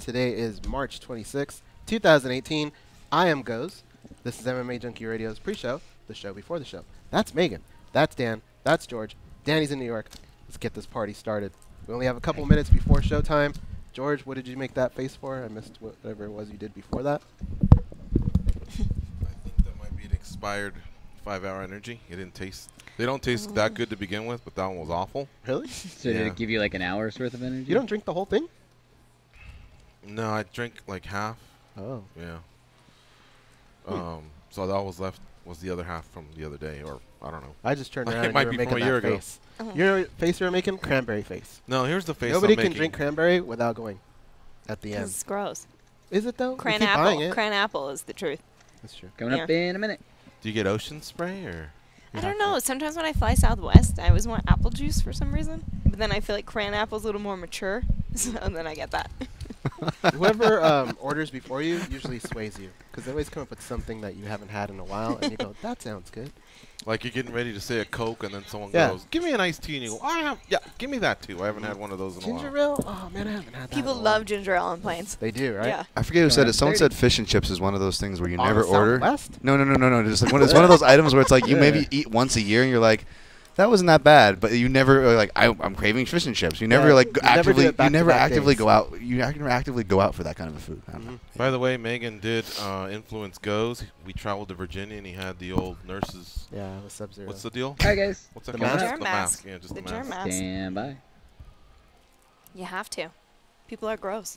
Today is March 26th, 2018. I am Goes. This is MMA Junkie Radio's pre-show, the show before the show. That's Megan. That's Dan. That's George. Danny's in New York. Let's get this party started. We only have a couple minutes before showtime. George, what did you make that face for? I missed whatever it was you did before that. I think that might be an expired 5-hour energy. It didn't taste. They don't taste that good to begin with, but that one was awful. Really? So did it give you like an hour's worth of energy? You don't drink the whole thing? No, I drank like half. Oh. Yeah. So that was left was the other half from the other day, or I don't know. I just turned around It and might you were be making from a year that ago. face. You know what face you were making? Cranberry face. No, here's the face. Nobody I'm can making. drink cranberry without going at the 'Cause end. it's gross. Is it though? Cran We keep buying apple. it. Cran apple is the truth. That's true. Coming up in a minute. Do you get ocean spray or? I don't know. Sometimes when I fly Southwest, I always want apple juice for some reason. But then I feel like cran apple's a little more mature, so then I get that. Whoever orders before you usually sways you because they always come up with something that you haven't had in a while, and you go, "That sounds good." Like you're getting ready to say a Coke, and then someone Yeah. goes, "Give me an iced tea," and you go, "I have, yeah, give me that too." I haven't had one of those in a Ginger while. ale? Oh man, I haven't had that. People in a while. love ginger ale on planes. They do, right? Yeah. I forget who said it. Someone 30. said fish and chips is one of those things where you On never the order. Southwest? No. Just like it's one of those items where it's like you maybe eat once a year and you're like, that wasn't that bad, but you never are like I'm craving fish and chips. You never Yeah, like you never do actively it back-to-back days. go out. You never actively go out for that kind of a food. I don't know. By the way, Megan did influence Goes. We traveled to Virginia, and he had the old nurses. Yeah, it was Sub-Zero. What's the deal? Hi guys. What's that The called? mask? Germ The mask. Yeah, just The the germ mask. mask. Stand by. You have to. People are gross.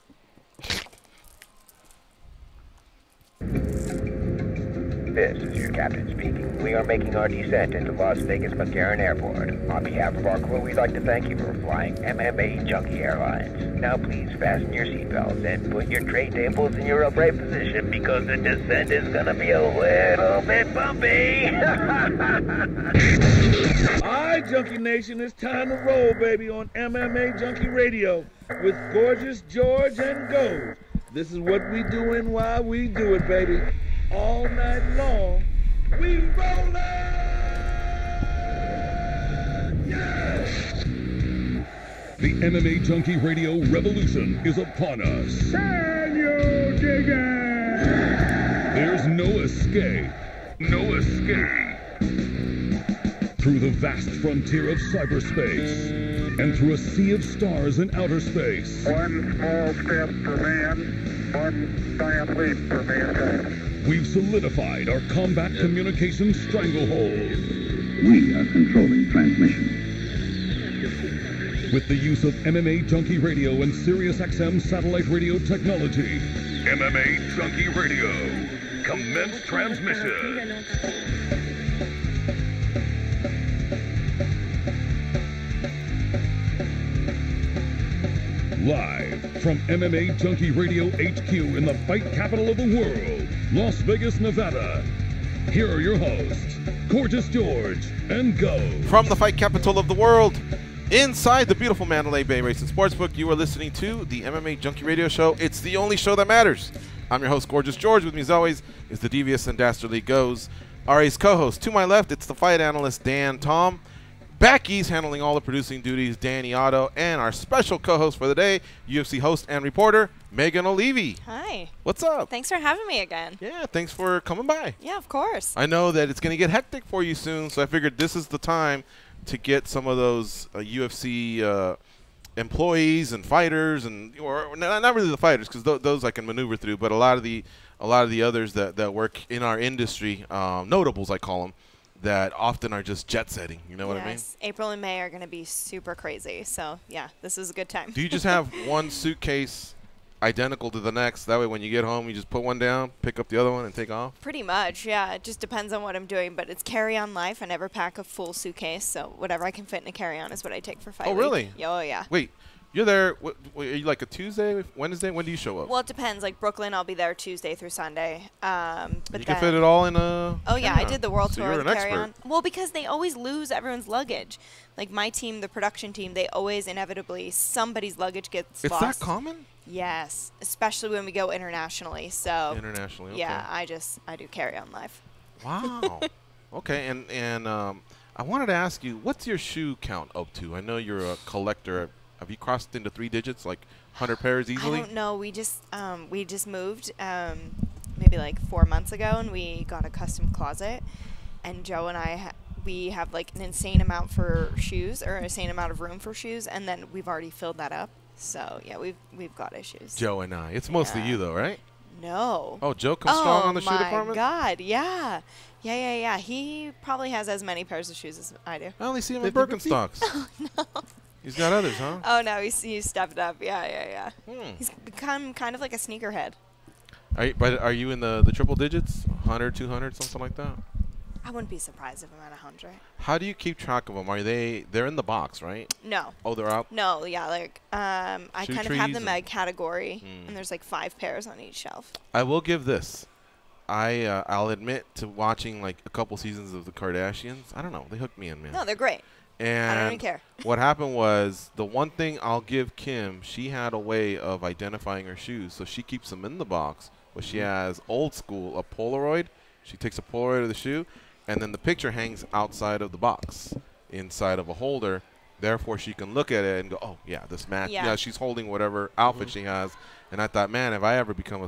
This is your captain speaking. We are making our descent into Las Vegas McCarran Airport. On behalf of our crew, we'd like to thank you for flying MMAjunkie Airlines. Now please fasten your seatbelts and put your tray tables in your upright position because the descent is gonna be a little bit bumpy. Alright, Junkie Nation, it's time to roll, baby, on MMA Junkie Radio with Gorgeous George and Gold. This is what we do and why we do it, baby. All night long, we rollin'! Yes! The MMA Junkie Radio revolution is upon us. Can you dig it? There's no escape. No escape. Through the vast frontier of cyberspace and through a sea of stars in outer space. One small step for man, one giant leap for mankind. We've solidified our combat communications stranglehold. We are controlling transmission. With the use of MMA Junkie Radio and SiriusXM satellite radio technology. MMA Junkie Radio. Commence transmission. Live from MMA Junkie Radio HQ in the fight capital of the world, Las Vegas, Nevada. Here are your hosts, Gorgeous George and Go. From the fight capital of the world, inside the beautiful Mandalay Bay Racing Sportsbook, you are listening to the MMA Junkie Radio Show. It's the only show that matters. I'm your host, Gorgeous George. With me, as always, is the devious and dastardly Goes. RA's co-host. To my left, it's the fight analyst, Dan Tom. Becky's handling all the producing duties, Danny Otto. And our special co-host for the day, UFC host and reporter, Megan Olivi. Hi. What's up? Thanks for having me again. Yeah, thanks for coming by. Yeah, of course. I know that it's going to get hectic for you soon, so I figured this is the time to get some of those UFC employees and fighters, and or not really the fighters, because those I can maneuver through, but a lot of the others that work in our industry, notables I call them, that often are just jet setting. You know what I mean? April and May are going to be super crazy. So, yeah, this is a good time. Do you just have one suitcase identical to the next? That way when you get home, you just put one down, pick up the other one, and take off? Pretty much, yeah. It just depends on what I'm doing, but it's carry-on life. I never pack a full suitcase, so whatever I can fit in a carry-on is what I take for fight Oh, week. really? Oh, yeah. Wait, you're there, are you like a Tuesday, Wednesday? When do you show up? Well, it depends. Like Brooklyn, I'll be there Tuesday through Sunday. But you can fit it all in a Oh, yeah, I did the world so tour you're of an the carry-on. expert. Well, because they always lose everyone's luggage. Like my team, the production team, they always inevitably, somebody's luggage gets It's lost. that common? Yes, especially when we go internationally. So Internationally, okay. yeah, I do carry-on life. Wow. Okay, and I wanted to ask you, what's your shoe count up to? I know you're a collector Have you crossed into 3 digits, like 100 pairs easily? I don't know. We just moved maybe like 4 months ago, and we got a custom closet. And Joe and I we have like an insane amount for shoes, or an insane amount of room for shoes, and then we've already filled that up. So yeah, we've got issues. Joe and I. It's mostly you though, right? No. Oh, Joe comes strong on the shoe department? Oh, my God, yeah. Yeah. He probably has as many pairs of shoes as I do. I only see him in Birkenstocks. Oh, no. He's got others, huh? Oh, no, he's stepped up. Yeah. Hmm. He's become kind of like a sneakerhead. Are you in the triple digits? 100, 200, something like that? I wouldn't be surprised if I'm at 100. How do you keep track of them? They're in the box, right? No. Oh, they're out? No, yeah, like, I Shoe kind of have trees them by category, and there's like 5 pairs on each shelf. I will give this. I'll admit to watching like a couple seasons of the Kardashians. I don't know. They hooked me in, man. No, they're great. And I don't even care. What happened was, the one thing I'll give Kim, she had a way of identifying her shoes. So she keeps them in the box, but she has old school, a Polaroid. She takes a Polaroid of the shoe, and then the picture hangs outside of the box, inside of a holder. Therefore, she can look at it and go, oh, yeah, this match. Yeah, she's holding whatever outfit she has. And I thought, man, if I ever become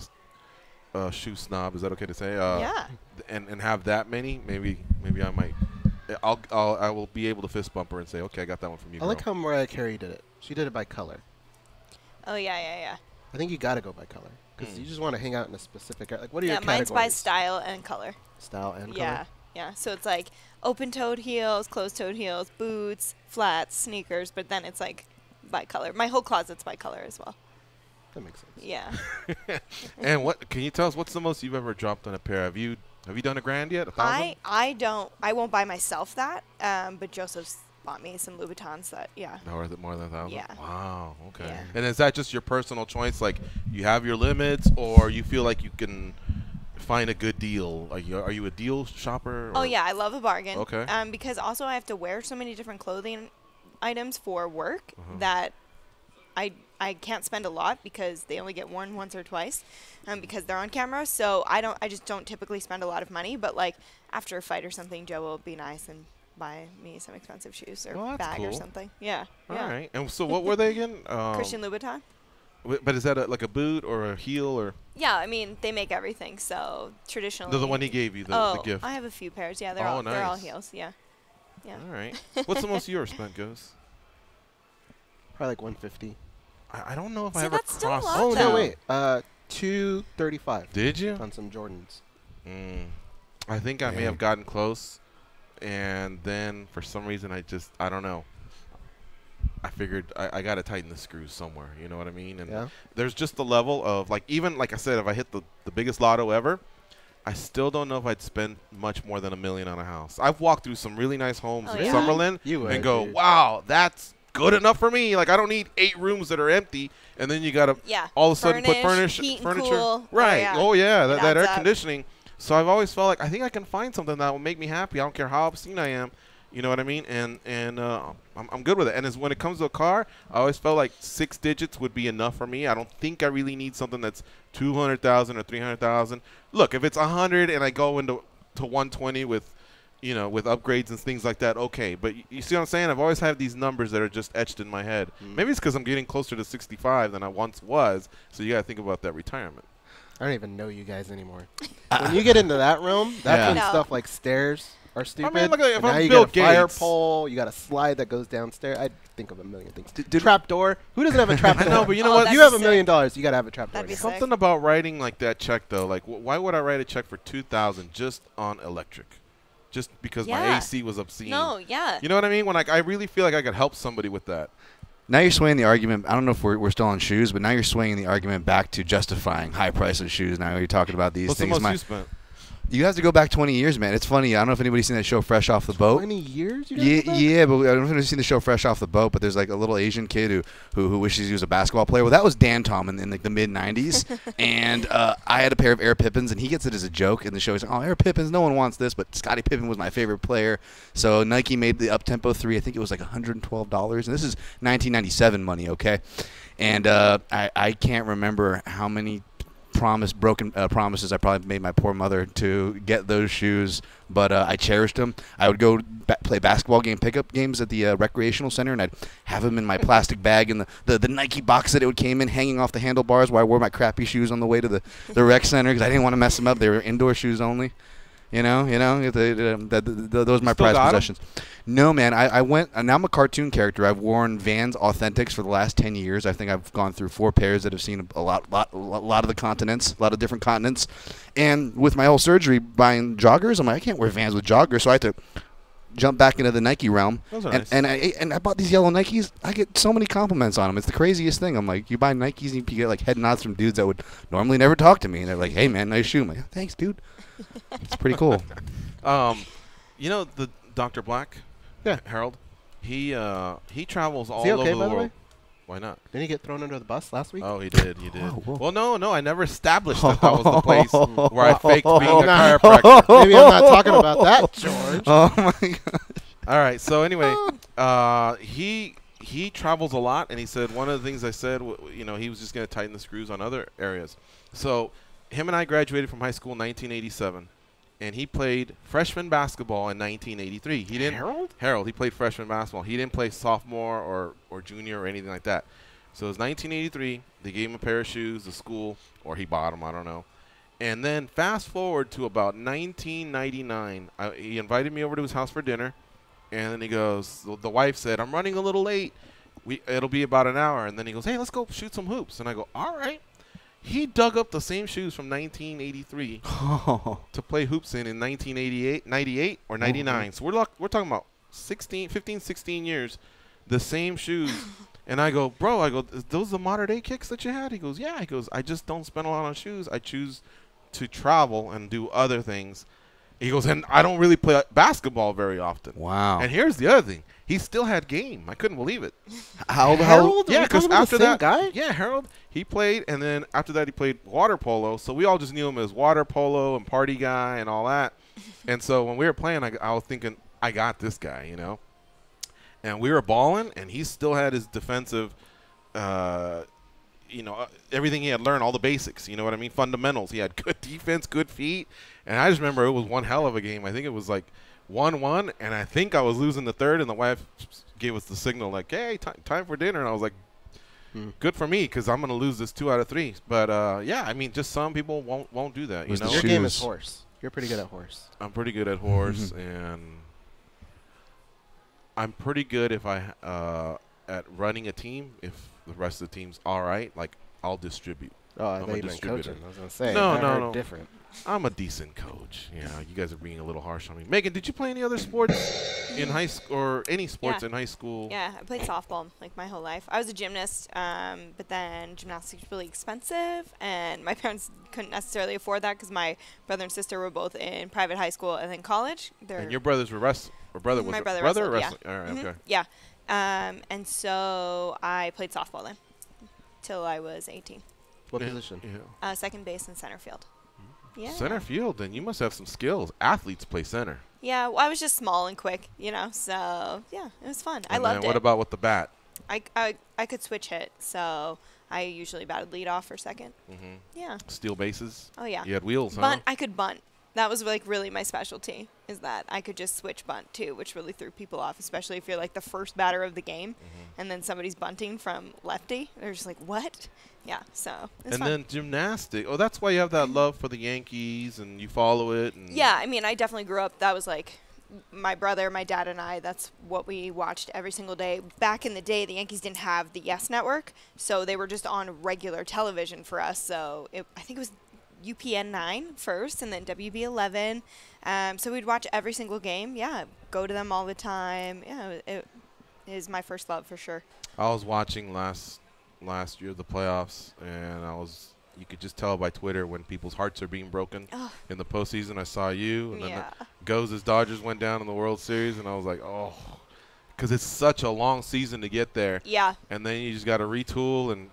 a shoe snob, is that okay to say? Yeah. And have that many, maybe I might. I will be able to fist bump her and say, okay, I got that one from you. I like how Mariah Carey did it. She did it by color. Oh, yeah. I think you got to go by color, because you just want to hang out in a specific area. Like, what are your categories? categories? Mine's by style and color. Style and color? Yeah. So it's like open-toed heels, closed-toed heels, boots, flats, sneakers, but then it's like by color. My whole closet's by color as well. That makes sense. Yeah. And what can you tell us? What's the most you've ever dropped on a pair? Have you done $1,000 yet? 1,000? I won't buy myself that, but Joseph's bought me some Louboutins that, No, worth it more than 1,000? Yeah. Wow, okay. Yeah. And is that just your personal choice? Like, you have your limits, or you feel like you can find a good deal? Are you a deal shopper? Oh, yeah, I love a bargain. Okay. Because also I have to wear so many different clothing items for work that I can't spend a lot, because they only get worn once or twice, because they're on camera. So I just don't typically spend a lot of money. But like after a fight or something, Joe will be nice and buy me some expensive shoes or bag or something. Yeah. All right. And so what were they again? Christian Louboutin. But is that like a boot or a heel or? Yeah, I mean they make everything. So traditionally. The one he gave you, the gift. I have a few pairs. Yeah, they're all heels. Yeah. All right. What's the most you ever spent, Goes? Probably like 150. I don't know if I See, ever that's still a crossed. lot, Oh though. no, wait. 235. Did you? On some Jordans. I think I may have gotten close, and then for some reason I don't know. I figured I got to tighten the screws somewhere. You know what I mean? And there's just the level of like, even like I said, if I hit the biggest lotto ever, I still don't know if I'd spend much more than $1 million on a house. I've walked through some really nice homes in Summerlin and go, wow, that's good enough for me. Like, I don't need 8 rooms that are empty, and then you gotta all of a sudden put furniture, cool. right? Oh yeah, that air up. conditioning. So I've always felt like I think I can find something that will make me happy. I don't care how obscene I am. You know what I mean? And I'm good with it. And when it comes to a car, I always felt like 6 digits would be enough for me. I don't think I really need something that's 200,000 or 300,000. Look, if it's 100 and I go into 120 with upgrades and things like that, okay. But you see what I'm saying? I've always had these numbers that are just etched in my head. Maybe it's because I'm getting closer to 65 than I once was. So you got to think about that retirement. I don't even know you guys anymore. When you get into that realm, that's when stuff like stairs are stupid. I mean, look at if now I'm you Bill got a fire Gates. pole. You got a slide that goes downstairs. I think of a million things. Trap door. Who doesn't have a trap door? I know, but you know what? You have $1 million. You got to have a trap door. That'd be Something about writing like that check though. Like, why would I write a check for $2,000 just on electric? Just because my AC was obscene. No, yeah. You know what I mean? When I really feel like I could help somebody with that. Now you're swaying the argument. I don't know if we're still on shoes, but now you're swaying the argument back to justifying high price of shoes. Now you're talking about these What's things. the most you spent? You have to go back 20 years, man. It's funny. I don't know if anybody's seen that show Fresh Off the Boat. 20 years? Yeah, but I don't know if anybody's seen the show Fresh Off the Boat, but there's like a little Asian kid who wishes he was a basketball player. Well, that was Dan Tom in like the mid-'90s. And I had a pair of Air Pippins, and he gets it as a joke in the show. He's like, oh, Air Pippins, no one wants this, but Scottie Pippen was my favorite player. So Nike made the Up-Tempo 3. I think it was like $112. And this is 1997 money, okay? And I can't remember how many broken promises I probably made my poor mother to get those shoes, but I cherished them. I would go play basketball pickup games at the recreational center, and I'd have them in my plastic bag in the Nike box that it came in, hanging off the handlebars while I wore my crappy shoes on the way to the rec center because I didn't want to mess them up. They were indoor shoes only. Those are my prized possessions. No, man, I went. Now I'm a cartoon character. I've worn Vans Authentics for the last 10 years. I think I've gone through 4 pairs that have seen a lot of the continents, a lot of different continents. And with my whole surgery, buying joggers, I'm like, I can't wear Vans with joggers, so I had to jump back into the Nike realm. Those are and, nice. and I bought these yellow Nikes. I get so many compliments on them. It's the craziest thing. I'm like, you buy Nikes and you get like head nods from dudes that would normally never talk to me. And they're like, hey, man, nice shoe. I'm like, thanks, dude. It's pretty cool. The Dr. Black, Harold, he travels all he over okay, the by the world. way? Why not? Didn't he get thrown under the bus last week? Oh, he did. Whoa. Well, no, I never established that was the place where I faked being a chiropractor. Maybe I'm not talking about that, George. Oh my god. All right. So anyway, he travels a lot, and he said one of the things I said, he was just going to tighten the screws on other areas. So him and I graduated from high school in 1987, and he played freshman basketball in 1983. He didn't. Harold. He played freshman basketball. He didn't play sophomore or junior or anything like that. So it was 1983. They gave him a pair of shoes, the school, or he bought them. I don't know. And then fast forward to about 1999, he invited me over to his house for dinner, and then he goes, the wife said, I'm running a little late. It'll be about an hour. And then he goes, hey, let's go shoot some hoops. And I go, all right. He dug up the same shoes from 1983 to play hoops in 1988, 98, or 99. So we're talking about 15, 16 years, the same shoes. And I go, bro, is those the modern-day kicks that you had? He goes, yeah. He goes, I just don't spend a lot on shoes. I choose to travel and do other things. He goes, and I don't really play basketball very often. Wow. And here's the other thing. He still had game. I couldn't believe it. Harold? Yeah, because after that, guy? yeah, Harold, he played, and then after that he played water polo. So we all just knew him as water polo and party guy and all that. And so when we were playing, I was thinking, I got this guy, And we were balling, and he still had his defensive, everything he had learned, all the basics. You know what I mean? Fundamentals. He had good defense, good feet. And I just remember it was one hell of a game. I think it was like 1-1, and I think I was losing the third, and the wife gave us the signal like, hey, time for dinner. And I was like, good for me, because I'm going to lose this 2 out of 3. But, just some people won't do that, Your game is horse. You're pretty good at horse. I'm pretty good at horse, and I'm pretty good at running a team. If the rest of the team's all right, like, I'll distribute. Oh, I I'm thought a you meant distributor. coaching. I was going to say. No. Different. I'm a decent coach. You guys are being a little harsh on me. Megan, did you play any other sports in high school or any sports in high school? Yeah, I played softball like my whole life. I was a gymnast, but then gymnastics was really expensive, and my parents couldn't necessarily afford that because my brother and sister were both in private high school and then college. And your brothers were wrestling? Or brother was my brother brother wrestled, or wrestling? yeah. All right, okay. Yeah. And so I played softball then till I was 18. What position? Yeah. Second base and center field. Yeah. Center field, then you must have some skills. Athletes play center. Yeah, well, I was just small and quick, so yeah, it was fun. I loved it. What about with the bat? I could switch hit, so I usually batted lead off or second. Mm-hmm. Yeah. Steal bases? Oh, yeah. You had wheels, huh? Bunt, I could bunt. That was like really my specialty, is that I could just switch bunt too, which really threw people off, especially if you're like the first batter of the game and then somebody's bunting from lefty. They're just like, what? Yeah, so it's fun. Then gymnastics. Oh, that's why you have that love for the Yankees and you follow it. And yeah, I mean, I definitely grew up. That was like my brother, my dad, and I. That's what we watched every single day. Back in the day, the Yankees didn't have the Yes Network, so they were just on regular television for us. So I think it was UPN 9 first and then WB 11. So we'd watch every single game. Yeah, go to them all the time. Yeah, it is my first love for sure. I was watching last year the playoffs, and you could just tell by Twitter when people's hearts are being broken in the postseason. I saw you, and then Goes' Dodgers went down in the World Series, and I was like, oh, because it's such a long season to get there. Yeah. And then you just got to retool, and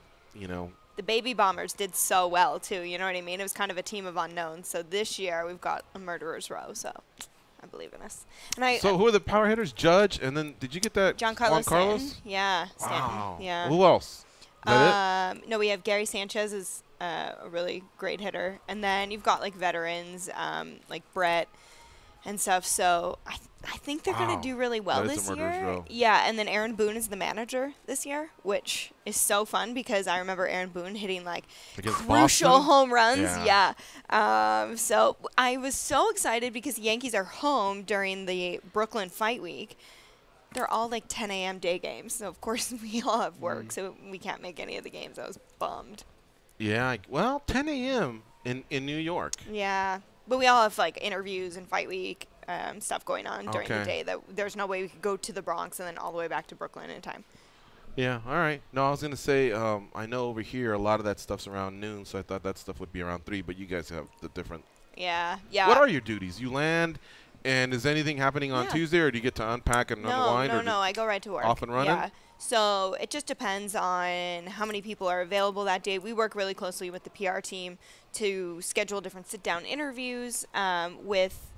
the Baby Bombers did so well too. You know what I mean? It was kind of a team of unknowns. So this year we've got a murderer's row. So I believe in us. And so who are the power hitters? Judge, and then did you get that? Giancarlo Stanton? Yeah, Stanton. Wow. Yeah. Who else? Is that it? No, we have Gary Sanchez is a really great hitter. And then you've got like veterans, like Brett and stuff. So I think they're going to do really well That is this a murderer's year. row. Yeah, and then Aaron Boone is the manager this year, which is so fun because I remember Aaron Boone hitting like Against crucial Boston? home runs. Yeah. Yeah. So I was so excited because the Yankees are home during the Brooklyn Fight Week. They're all like 10 a.m. day games. So, of course, we all have work, so we can't make any of the games. I was bummed. Yeah, well, 10 a.m. in New York. Yeah. But we all have like interviews and Fight Week stuff going on during the Okay. day. That there's no way we could go to the Bronx and then all the way back to Brooklyn in time. Yeah, all right. No, I was going to say, I know over here a lot of that stuff's around noon, so I thought that stuff would be around 3, but you guys have the different. Yeah. Yeah. What are your duties? You land, and is anything happening on Yeah. Tuesday, or do you get to unpack and unwind? or No. I go right to work. off and running? Yeah. So it just depends on how many people are available that day. We work really closely with the PR team to schedule different sit-down interviews with,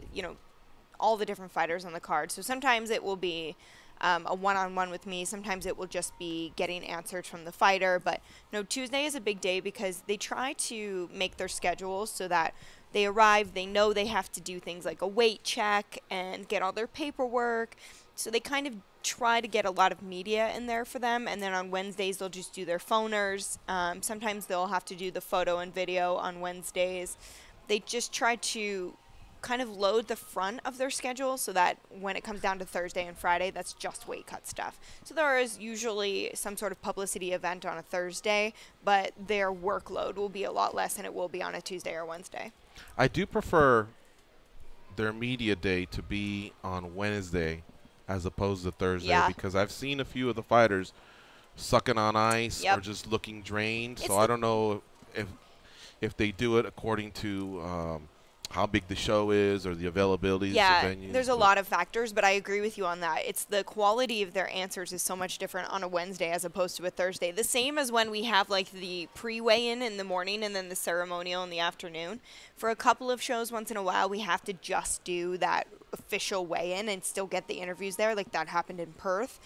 all the different fighters on the card. So sometimes it will be a one-on-one with me. Sometimes it will just be getting answers from the fighter. But no, Tuesday is a big day because they try to make their schedules so that they arrive, they know they have to do things like a weight check and get all their paperwork. So they kind of try to get a lot of media in there for them. And then on Wednesdays, they'll just do their phoners. Sometimes they'll have to do the photo and video on Wednesdays. They just try to kind of load the front of their schedule so that when it comes down to Thursday and Friday, that's just weight cut stuff. So there is usually some sort of publicity event on a Thursday, but their workload will be a lot less than it will be on a Tuesday or Wednesday. I do prefer their media day to be on Wednesday as opposed to Thursday Yeah. because I've seen a few of the fighters sucking on ice Yep. or just looking drained. It's So I don't know if they do it according to how big the show is or the availability of Yeah, venues. there's a but- lot of factors, but I agree with you on that. It's the quality of their answers is so much different on a Wednesday as opposed to a Thursday. The same as when we have like the pre-weigh-in in the morning and then the ceremonial in the afternoon. For a couple of shows once in a while, we have to just do that official weigh-in and still get the interviews there. Like that happened in Perth.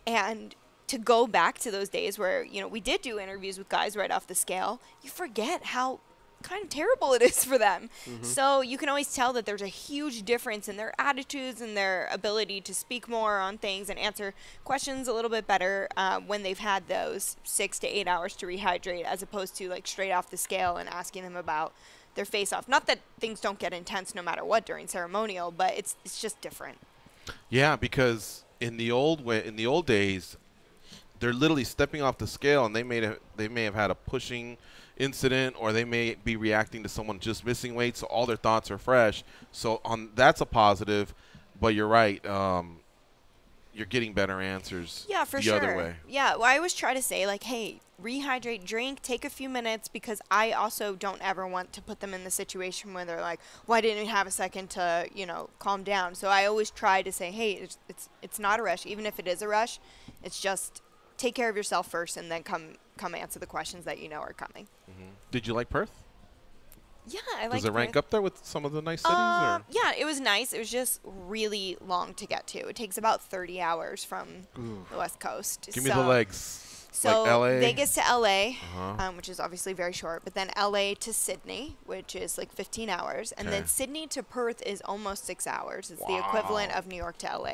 And to go back to those days where, we did do interviews with guys right off the scale, you forget how kind of terrible it is for them. So you can always tell that there's a huge difference in their attitudes and their ability to speak more on things and answer questions a little bit better when they've had those 6 to 8 hours to rehydrate as opposed to like straight off the scale and asking them about their face-off. Not that things don't get intense no matter what during ceremonial, but it's just different. Yeah, because in the old days, they're literally stepping off the scale, and they may have had a pushing incident, or they may be reacting to someone just missing weight, so all their thoughts are fresh. So that's a positive, but you're right. You're getting better answers. Yeah, for the sure. other way. Yeah, well, I always try to say like, hey, rehydrate, drink, take a few minutes, because I also don't ever want to put them in the situation where they're like, well, I didn't have a second to, calm down. So I always try to say, hey, it's not a rush. Even if it is a rush, it's just take care of yourself first and then come answer the questions that you know are coming. Did you like Perth? Yeah, I like. Does it rank up there with some of the nice cities? Or? Yeah, it was nice. It was just really long to get to. It takes about 30 hours from the West Coast. Give me the legs. So like LA? Vegas to LA, which is obviously very short, but then LA to Sydney, which is like 15 hours, and then Sydney to Perth is almost 6 hours. It's the equivalent of New York to LA.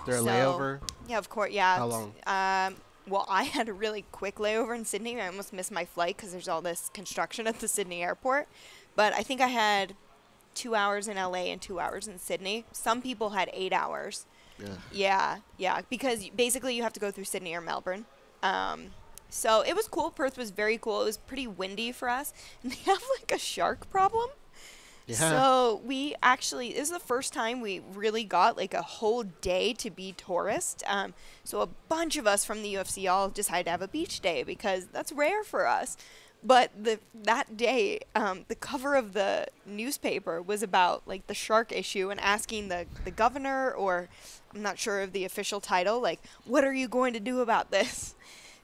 There a layover? Yeah, of course. Yeah. How long? Well, I had a really quick layover in Sydney. I almost missed my flight because there's all this construction at the Sydney airport. But I think I had 2 hours in LA and 2 hours in Sydney. Some people had 8 hours. Yeah, because basically you have to go through Sydney or Melbourne. So it was cool. Perth was very cool. It was pretty windy for us. And they have like a shark problem. Yeah. So this is the first time we really got like a whole day to be tourist. So a bunch of us from the UFC all decided to have a beach day because that's rare for us. But that day, the cover of the newspaper was about like the shark issue and asking the governor, or I'm not sure of the official title, like, what are you going to do about this?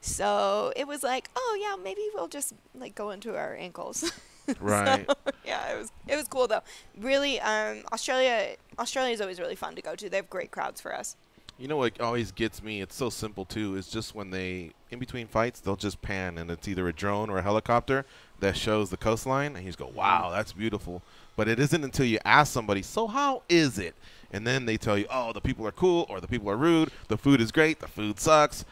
So it was like, oh yeah, maybe we'll just like go into our ankles. Right. So, yeah, it was cool though. Really, Australia is always really fun to go to. They have great crowds for us. You know what always gets me? It's so simple too. Is just when they in between fights, they'll just pan, and it's either a drone or a helicopter that shows the coastline, and you just go, "Wow, that's beautiful." But it isn't until you ask somebody, "So how is it?" And then they tell you, "Oh, the people are cool, or the people are rude. The food is great. The food sucks.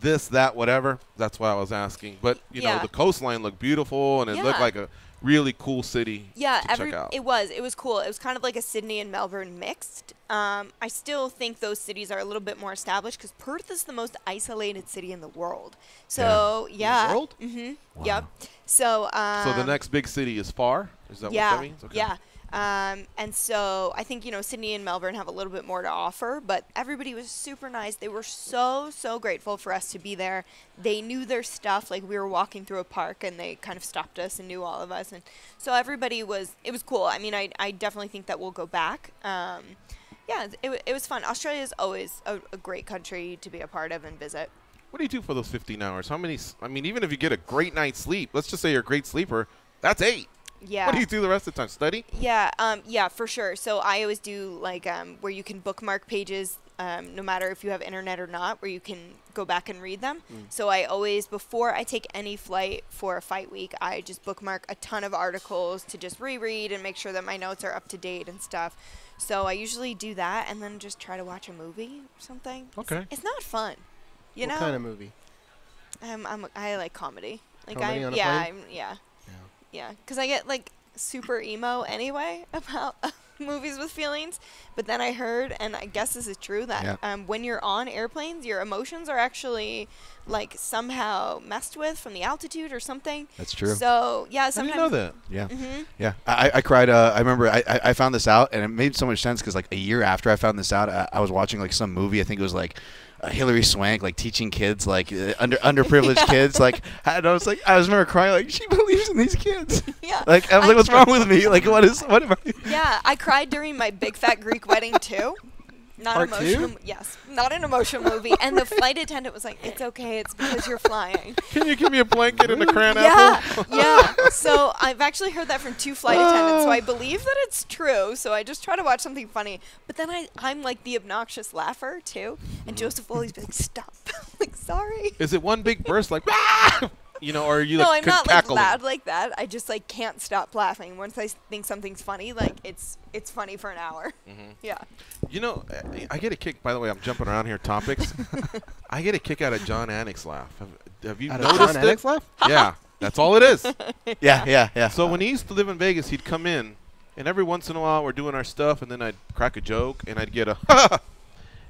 This, that, whatever." That's why I was asking. But you know, the coastline looked beautiful, and it looked like a really cool city to check out. It was cool. It was kind of like a Sydney and Melbourne mixed. I still think those cities are a little bit more established because Perth is the most isolated city in the world. So The world? Mm-hmm. Wow. Yep. So So the next big city is far? Is that what that means? Okay. Yeah. And so I think, Sydney and Melbourne have a little bit more to offer, but everybody was super nice. They were so grateful for us to be there. They knew their stuff. Like, we were walking through a park and they kind of stopped us and knew all of us. And so it was cool. I mean, I definitely think that we'll go back. Yeah, it was fun. Australia is always a great country to be a part of and visit. What do you do for those 15 hours? How many? I mean, even if you get a great night's sleep, let's just say you're a great sleeper, that's 8. Yeah. What do you do the rest of the time? Study? Yeah, yeah, for sure. So I always do like where you can bookmark pages, no matter if you have internet or not, where you can go back and read them. So I always, before I take any flight for a fight week, I just bookmark a ton of articles to just reread and make sure that my notes are up to date and stuff. So I usually do that and then just try to watch a movie or something. Okay. It's not fun, you know. What kind of movie? I like comedy. Like Comedy on a plane? Yeah, because I get like super emo anyway about movies with feelings. But then I heard, and I guess this is true, that when you're on airplanes, your emotions are actually like somehow messed with from the altitude or something. That's true. So yeah, I sometimes. didn't know that. Yeah. Mm-hmm. Yeah. I cried. I remember I found this out, and it made so much sense because like a year after I found this out, I was watching like some movie. I think it was like Hillary Swank, like teaching kids, like underprivileged kids, like, and I was remember crying, like, she believes in these kids. Yeah. Like, I was like, what's wrong with me? Like, what am I? Yeah, I cried during my Big Fat Greek Wedding too. Not Part emotional. 2? Yes, not an emotional movie. And the flight attendant was like, "It's okay. It's because you're flying." Can you give me a blanket and a crayon Yeah, apple? yeah. So I've actually heard that from 2 flight attendants, so I believe that it's true. So I just try to watch something funny. But then I'm like the obnoxious laugher too, and Joseph will always be like, "Stop!" Like, sorry. Is it one big burst like, "Ah!" You know, or are you No, like I'm not like cackling? loud like that. I just like can't stop laughing. Once I think something's funny, like it's funny for an hour. Yeah. You know, I get a kick. By the way, I'm jumping around here. Topics. I get a kick out of John Anik's laugh. Have you Out of noticed John it? Anik's laugh? Yeah, that's all it is. Yeah. So when he used to live in Vegas, he'd come in, and every once in a while we're doing our stuff, and then I'd crack a joke, and I'd get a ha.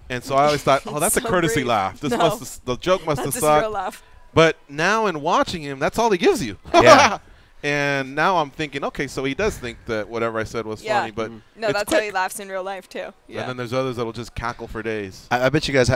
And so I always thought, oh, that's a So courtesy brief. laugh. This No. the joke must have That's his real sucked. laugh. But now in watching him, that's all he gives you. Yeah. And now I'm thinking, okay, so he does think that whatever I said was Yeah. funny, but No, it's that's how quick. he laughs in real life too. Yeah. And then there's others that'll just cackle for days. I bet you guys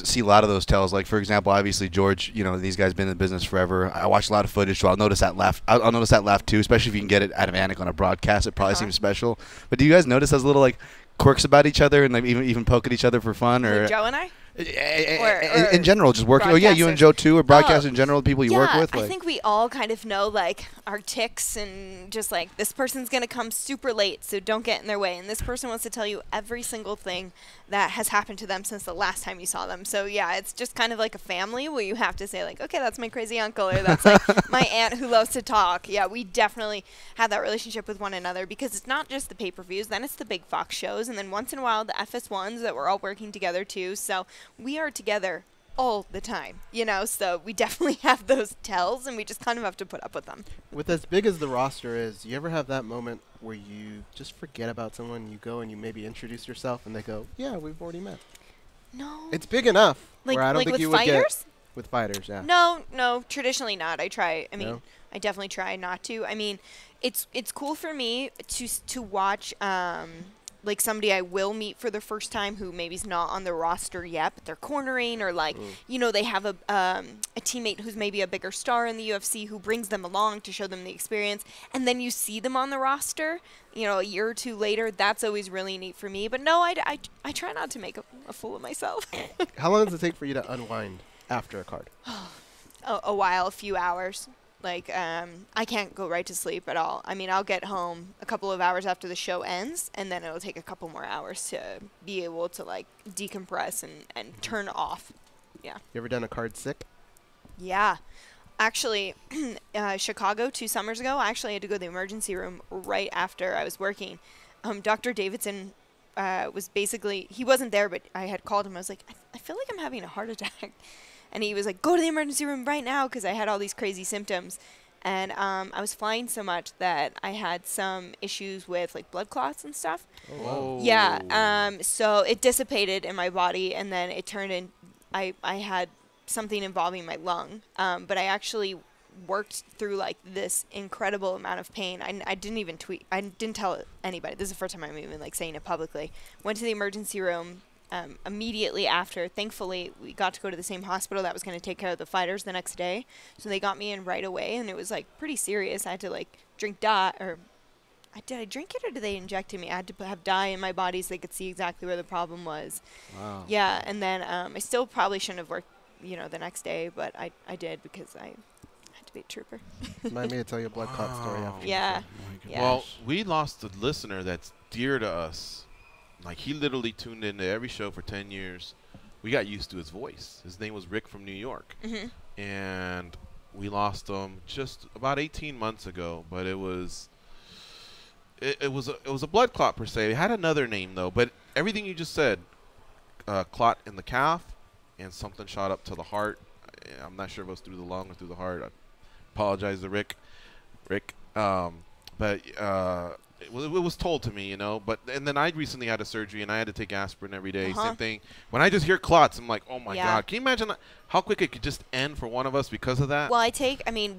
see a lot of those tells. Like, for example, obviously George, you know, these guys been in the business forever. I watch a lot of footage, so I'll notice that laugh. I'll notice that laugh too, especially if you can get it out of Anik on a broadcast. It probably seems special. But do you guys notice those little like quirks about each other and like even poke at each other for fun, or With Joe and I? in general, just working? Oh yeah, you and broadcasters. Joe too, or broadcast in general, people you work with. I Like, think we all kind of know like our ticks and just like this person's gonna come super late, so don't get in their way. And this person wants to tell you every single thing that has happened to them since the last time you saw them. So yeah, it's just kind of like a family where you have to say like, okay, that's my crazy uncle, or that's like my aunt who loves to talk. Yeah, we definitely have that relationship with one another because it's not just the pay-per-views, then it's the big Fox shows, and then once in a while the FS1s that we're all working together too. So we are together all the time, you know, so we definitely have those tells and we just kind of have to put up with them. With as big as the roster is, you ever have that moment where you just forget about someone, you go and you maybe introduce yourself and they go, yeah, we've already met? No. It's big enough Like- where I don't like think with you would fighters? get with fighters, yeah. No, traditionally not. I try. I mean, No? I definitely try not to. I mean, it's cool for me to watch like somebody I will meet for the first time who maybe's not on the roster yet, but they're cornering, or like you know, they have a teammate who's maybe a bigger star in the UFC who brings them along to show them the experience, and then you see them on the roster, you know, a year or two later. That's always really neat for me. But no, I try not to make a fool of myself. How long does it take for you to unwind after a card? A while, a few hours. Like, I can't go right to sleep at all. I mean, I'll get home a couple of hours after the show ends, and then it'll take a couple more hours to be able to, like, decompress and turn off. Yeah. You ever done a card sick? Yeah. Actually, Chicago 2 summers ago, I actually had to go to the emergency room right after I was working. Dr. Davidson was basically, he wasn't there, but I had called him. I was like, I feel like I'm having a heart attack. And he was like, go to the emergency room right now, because I had all these crazy symptoms. And I was flying so much that I had some issues with, like, blood clots and stuff. Oh. Yeah. So it dissipated in my body, and then it turned in, I had something involving my lung. But I actually worked through, like, this incredible amount of pain. I didn't even tweet. I didn't tell anybody. This is the first time I'm even, like, saying it publicly. Went to the emergency room. Immediately after, thankfully, we got to go to the same hospital that was going to take care of the fighters the next day. So they got me in right away, and it was, like, pretty serious. I had to, like, drink dye, or did I drink it, or did they inject me? I had to have dye in my body so they could see exactly where the problem was. Wow. Yeah, and then I still probably shouldn't have worked, the next day, but I did because I had to be a trooper. Remind me to tell you a blood clot story after. Yeah. Yeah. Well, we lost a listener that's dear to us. Like, he literally tuned into every show for 10 years. We got used to his voice. His name was Rick from New York. Mm-hmm. And we lost him just about 18 months ago. But it was a blood clot, per se. It had another name, though. But everything you just said, clot in the calf, and something shot up to the heart. I'm not sure if it was through the lung or through the heart. I apologize to Rick. But it was told to me, and then I recently had a surgery, and I had to take aspirin every day. Same thing. When I just hear clots, I'm like, oh, my God. Can you imagine how quick it could just end for one of us because of that? Well,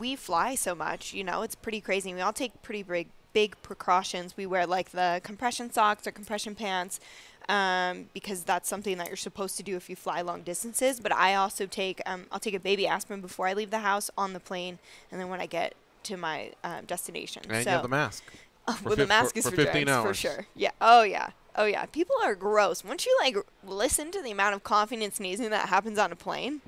we fly so much, it's pretty crazy. We all take pretty big precautions. We wear, like, the compression socks or compression pants because that's something that you're supposed to do if you fly long distances. But I also I'll take a baby aspirin before I leave the house on the plane, and then when I get to my destination. And you have the mask. Well, the mask is for 15 drugs, hours. for sure. Yeah. Oh, yeah. Oh, yeah. People are gross. Once you, like, listen to the amount of coughing and sneezing that happens on a plane.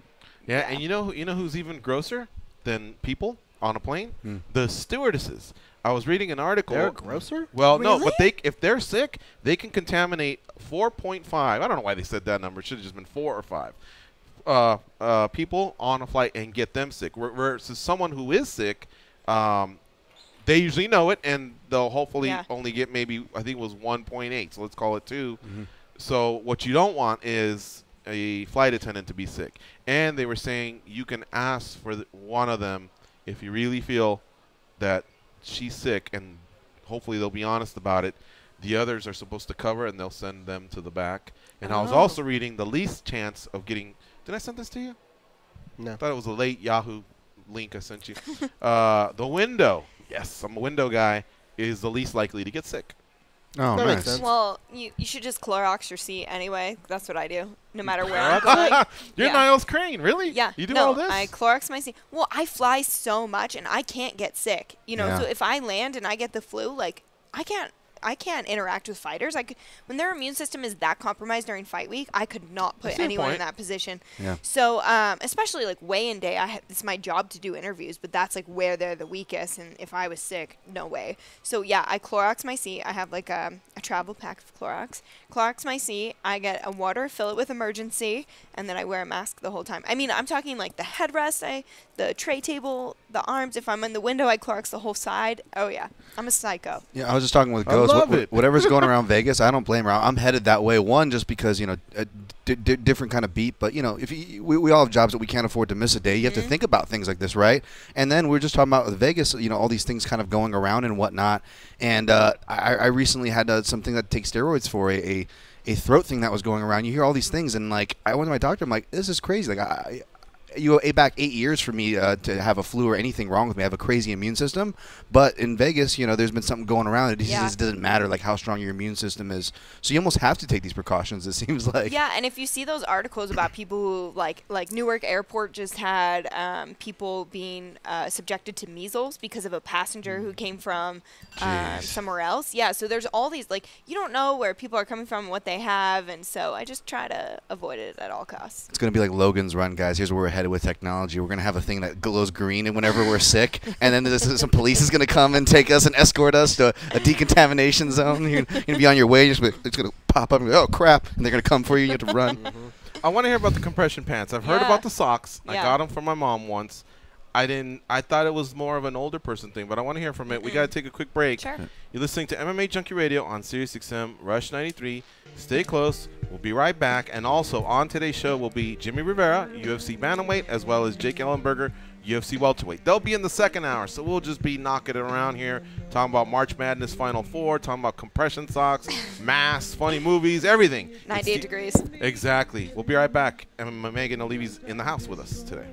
Yeah, and you know who's even grosser than people on a plane? The stewardesses. I was reading an article. They're grosser? Well, Really? no, but if they're sick, they can contaminate 4.5. I don't know why they said that number. It should have just been 4 or 5 people on a flight and get them sick. Versus someone who is sick, they usually know it, and they'll hopefully only get maybe, I think it was 1.8, so let's call it 2. So what you don't want is a flight attendant to be sick. And they were saying you can ask for one of them if you really feel that she's sick, and hopefully they'll be honest about it. The others are supposed to cover, and they'll send them to the back. And I was also reading the least chance of getting – did I send this to you? No. I thought it was a late Yahoo link I sent you. The window. Yes, I'm a window guy, is the least likely to get sick. Oh, That makes nice. sense. Well, you should just Clorox your seat anyway. That's what I do, no matter where I'm going. You're Niles Crane, really? Yeah. You do no, all this? I Clorox my seat. Well, I fly so much, and I can't get sick. Yeah. So if I land and I get the flu, like, I can't interact with fighters. When their immune system is that compromised during fight week, I could not put That's a good anyone in point. that position. Yeah. So, especially like weigh-in day, it's my job to do interviews, but that's like where they're the weakest. And if I was sick, no way. So yeah, I Clorox my seat. I have like a travel pack of Clorox. Clorox my seat. I get a water, fill it with emergency, and then I wear a mask the whole time. I mean, I'm talking like the headrest, the tray table, the arms. If I'm in the window, I Clorox the whole side. Oh yeah, I'm a psycho. Yeah, I was just talking with I Ghost. love it. Whatever's going around Vegas, I don't blame her. I'm headed that way. One, just because a different kind of beat, but if we all have jobs that we can't afford to miss a day. You have to think about things like this, right? And then we're just talking about Vegas. All these things kind of going around and whatnot. And I recently had something that takes steroids for a throat thing that was going around. You hear all these things, and like I went to my doctor. I'm like, this is crazy. Like you go back 8 years for me to have a flu or anything wrong with me. I have a crazy immune system. But in Vegas, there's been something going around. It just doesn't matter like how strong your immune system is. So you almost have to take these precautions, it seems like. Yeah, and if you see those articles about people who, like Newark Airport just had people being subjected to measles because of a passenger who came from somewhere else. Yeah, so there's all these, you don't know where people are coming from and what they have, and so I just try to avoid it at all costs. It's going to be like Logan's Run, guys. Here's where we're headed. headed with technology. We're going to have a thing that glows green and whenever we're sick, and then some police is going to come and take us and escort us to a decontamination zone. You're going to be on your way. It's going to pop up and go, oh, crap, and they're going to come for you. You have to run. I want to hear about the compression pants. I've heard Yeah. about the socks. I Yeah. got them from my mom once. I thought it was more of an older person thing, but I want to hear from it. We got to take a quick break. Sure. You're listening to MMA Junkie Radio on SiriusXM Rush 93. Stay close. We'll be right back. And also on today's show will be Jimmie Rivera, UFC bantamweight, as well as Jake Ellenberger, UFC welterweight. They'll be in the second hour, so we'll just be knocking it around here, talking about March Madness Final Four, talking about compression socks, masks, funny movies, everything. 98 degrees. Exactly. We'll be right back. And Megan Olivi's in the house with us today.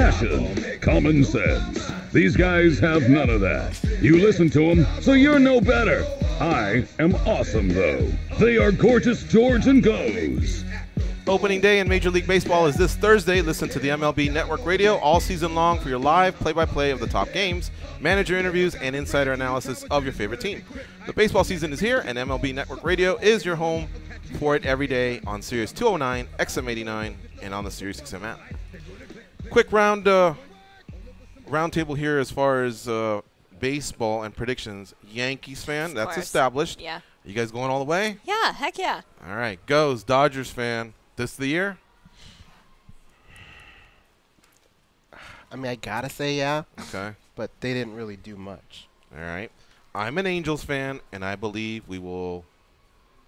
passion, common sense. These guys have none of that. You listen to them, so you're no better. I am awesome, though. They are Gorgeous George and Goes. Opening day in Major League Baseball is this Thursday. Listen to the MLB Network Radio all season long for your live play-by-play of the top games, manager interviews, and insider analysis of your favorite team. The baseball season is here, and MLB Network Radio is your home for it every day on Sirius 209, XM89, and on the Sirius XM app. Quick roundtable here as far as baseball and predictions. Yankees fan, that's established. Yeah. You guys going all the way? Yeah, heck yeah. All right, goes. Dodgers fan. This the year? I mean, I gotta say yeah. Okay. But they didn't really do much. All right. I'm an Angels fan, and I believe we will.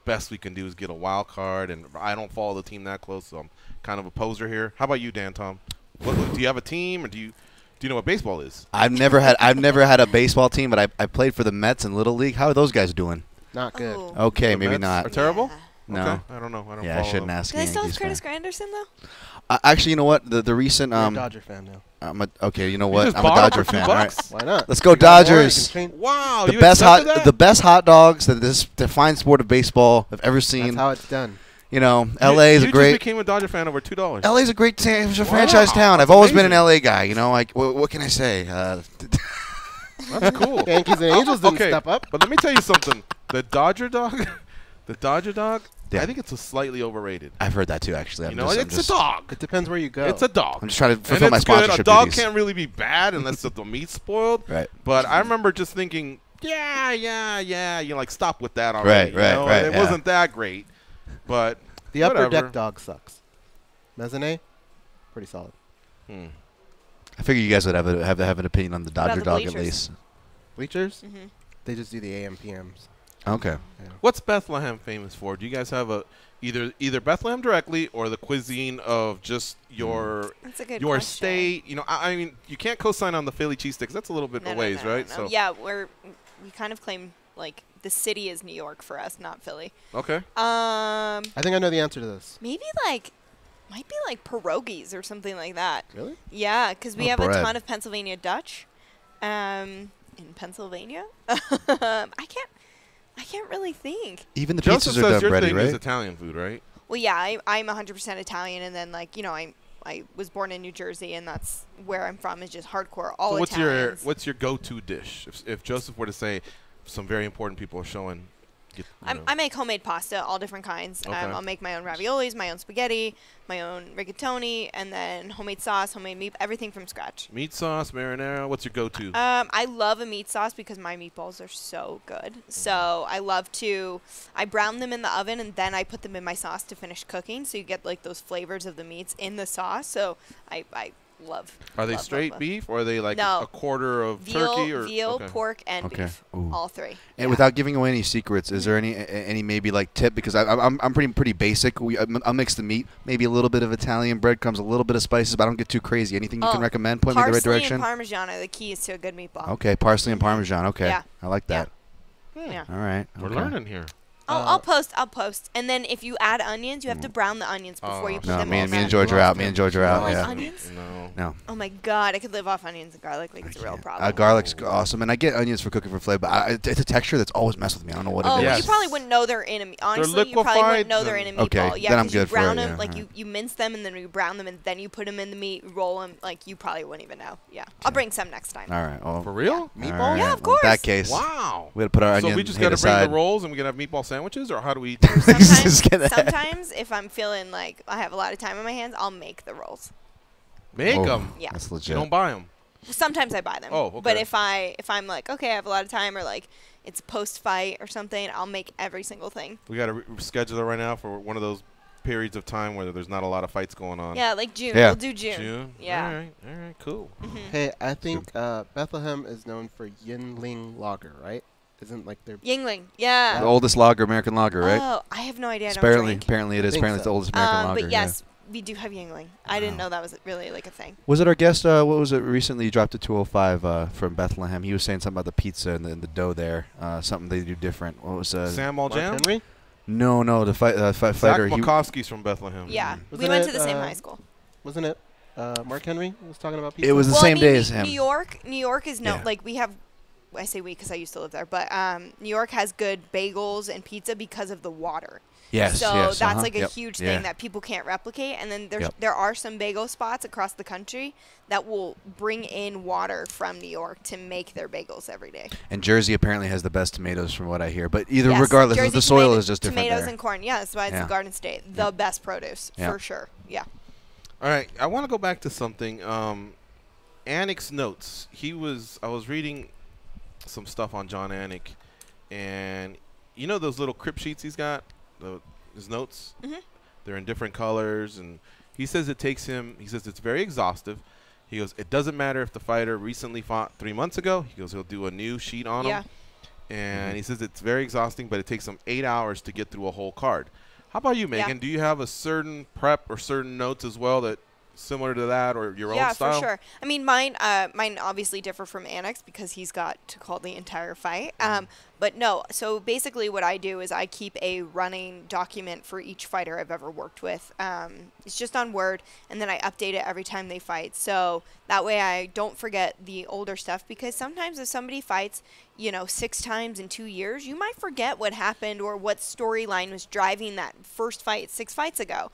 Best we can do is get a wild card, and I don't follow the team that close, so I'm kind of a poser here. How about you, Dan Tom? Do you have a team, or do you know what baseball is? I've never had a baseball team, but I played for the Mets in Little League. How are those guys doing? Not good. Oh. Okay, The maybe Mets not. Are terrible? Yeah. No. Okay. I don't know. I don't Yeah, I follow shouldn't them. ask. Do they still have Yankees Curtis fan. Granderson, though? Actually, you know what? The recent I'm a Dodger fan now. okay, you know You what? just I'm a bought 'em Dodger for $2 fan. All right. bucks? Why not? Let's go You got more, you Dodgers. can train- Wow. The you best accepted that? the best hot dogs that this defined sport of baseball I've ever seen. That's how it's done. You know, LA is you a great. just became a Dodger fan over $2. LA is a great it's a Wow, franchise town. I've that's always been an amazing. LA guy. You know, like what can I say? That's cool. Yankees and Angels didn't Okay, step up. but let me tell you something. The Dodger dog, Yeah. I think it's slightly overrated. I've heard that too. Actually, You know, it's a dog. It depends where you go. It's a dog. I'm just trying to And fulfill my it's good. sponsorship A dog duties. can't really be bad unless the meat's spoiled. Right. But I remember just thinking, yeah. You know, like stop with that already. Right, you know? right, And it yeah. wasn't that great, but The upper whatever. deck dog sucks. Mezzanine, pretty solid. I figure you guys would have an opinion on the about Dodger the dog at bleachers? least. Bleachers, Mm-hmm. they just do the AM PMs. Okay. What's Bethlehem famous for? Do you guys have either Bethlehem directly or the cuisine of just your That's a good your question. state? You know, I mean, you can't co-sign on the Philly cheesesteaks. That's a little bit No, a no, ways, no, right? no. So Yeah, we kind of claim, like, the city is New York for us, not Philly. okay. I think I know the answer to this. Maybe, might be like pierogies or something like that. Really? Yeah, because we Oh, have a bread. ton of Pennsylvania Dutch in Pennsylvania. I can't really think. Even the Joseph pizzas are says done your ready, thing is right? Italian food, right? Well, yeah, I'm 100% Italian, and then, like, you know, I was born in New Jersey, and that's where I'm from, is just hardcore, all So Italians. what's your go-to dish? If Joseph were to say some very important people are showing, I make homemade pasta, all different kinds. Okay. I'll make my own raviolis, my own spaghetti, my own rigatoni, and then homemade sauce, homemade meat, everything from scratch. meat sauce, marinara. What's your go-to? I love a meat sauce because my meatballs are so good. So I brown them in the oven and then I put them in my sauce to finish cooking. So you get like those flavors of the meats in the sauce. So I love. Are they love, straight love. beef or are they like No. a quarter of turkey or veal, okay. pork, and Okay. beef, Ooh. all three. And Yeah. without giving away any secrets, is there any maybe like tip? Because I'm pretty basic. I'll mix the meat, maybe a little bit of Italian breadcrumbs, a little bit of spices, but I don't get too crazy. Anything you can recommend? Point me in the right direction. Parsley and Parmesan are the keys to a good meatball. Okay, parsley and Parmesan. Okay, Yeah. I like that. Yeah. All right, We're okay. learning here. I'll post. And then if you add onions, you have to brown the onions before you put No, them me all and in. George are out. Me and George are You out. don't like Yeah. onions? No. Oh my god, I could live off onions and garlic like it's a real problem. Garlic's awesome, and I get onions for cooking for flavor, but it's a texture that's always messed with me. I don't know what Oh, it Yes. is. you probably wouldn't know they're in a meat. Honestly, you probably liquefied, wouldn't know they're in a meatball. Okay, Yeah, then I'm 'cause you good for brown it, them, yeah, like alright. you mince them and then you brown them and then you put them in the meat, roll them. Like you probably wouldn't even know. Yeah, I'll bring some next time. All right. Well, For real? all Meatballs? right, Yeah, of well, in that course. case, Wow. we had to put our So onion we just got got to bring the rolls and we can have meatball sandwiches, or how do we? Sometimes if I'm feeling like I have a lot of time on my hands, I'll make the rolls. Make them. Yeah. That's You legit. don't buy them. Sometimes I buy them. Oh, okay. But if I'm like, okay, I have a lot of time, or like it's post fight or something, I'll make every single thing. We got to schedule it right now for one of those periods of time where there's not a lot of fights going on. Yeah, like June. Yeah. We'll do June. June. Yeah. All right. Cool. Hey, I think Bethlehem is known for Yingling Lager, right? Isn't like their Yingling. Yeah. The oldest lager, American lager, right? Oh, I have no idea. I don't Apparently, drink. apparently it is. think Apparently, it's the so. oldest American lager. But yes, we do have Yingling. I didn't know that was really like a thing. Was it our guest? What was it recently? You dropped to 205 from Bethlehem. He was saying something about the pizza and the dough there. Something they do different. What was Sam Mark Aljam? Henry. No, the Zach fighter. Makovsky's from Bethlehem. Yeah. Wasn't We went it, to the same high school. Wasn't it Mark Henry was talking about pizza? It was the Well, same I mean, day as him. New York is Yeah. like we have. I say we because I used to live there, but New York has good bagels and pizza because of the water. Yes, So yes, that's uh-huh, like a yep, huge yeah. thing that people can't replicate. And then Yep. there are some bagel spots across the country that will bring in water from New York to make their bagels every day. And Jersey apparently has the best tomatoes from what I hear. But either Yes, regardless, Jersey the soil tomato- is just different tomatoes there. and corn. Yeah, that's why it's Yeah. the Garden State. The best produce Yeah. for sure. Yeah. All right, I want to go back to something. Anik's notes. I was reading some stuff on John Anik, and you know those little crib sheets he's got, his notes. Mhm. They're in different colors, and he says it takes him. He says it's very exhaustive. He goes, it doesn't matter if the fighter recently fought 3 months ago. He goes, he'll do a new sheet on Yeah. him, and he says it's very exhausting, but it takes him 8 hours to get through a whole card. How about you, Megan? Yeah. Do you have a certain prep or certain notes as well that similar to that or your own Yeah, style? for sure. I mean, mine obviously differ from Anik's because he's got to call the entire fight. But no, so basically what I do is I keep a running document for each fighter I've ever worked with. It's just on Word, and then I update it every time they fight. So that way I don't forget the older stuff, because sometimes if somebody fights, 6 times in 2 years, you might forget what happened or what storyline was driving that first fight 6 fights ago.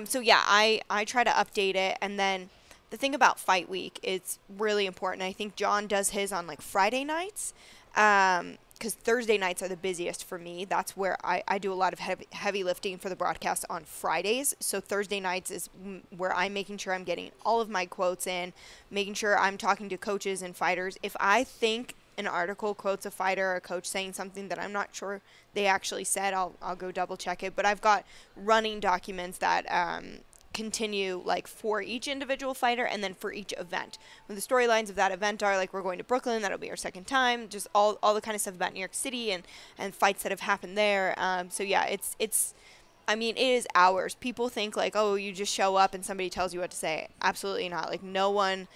So yeah, I try to update it, and then the thing about fight week, it's really important. I think John does his on like Friday nights, because Thursday nights are the busiest for me. That's where I do a lot of heavy lifting for the broadcast on Fridays. So Thursday nights is where I'm making sure I'm getting all of my quotes in, making sure I'm talking to coaches and fighters. If I think an article quotes a fighter or a coach saying something that I'm not sure they actually said, I'll go double check it. But I've got running documents that continue like for each individual fighter and then for each event. When the storylines of that event are like, we're going to Brooklyn, that'll be our second time, just all the kind of stuff about New York City and fights that have happened there. So yeah, it's I mean, it is hours. People think like, oh, you just show up and somebody tells you what to say. Absolutely not. Like no one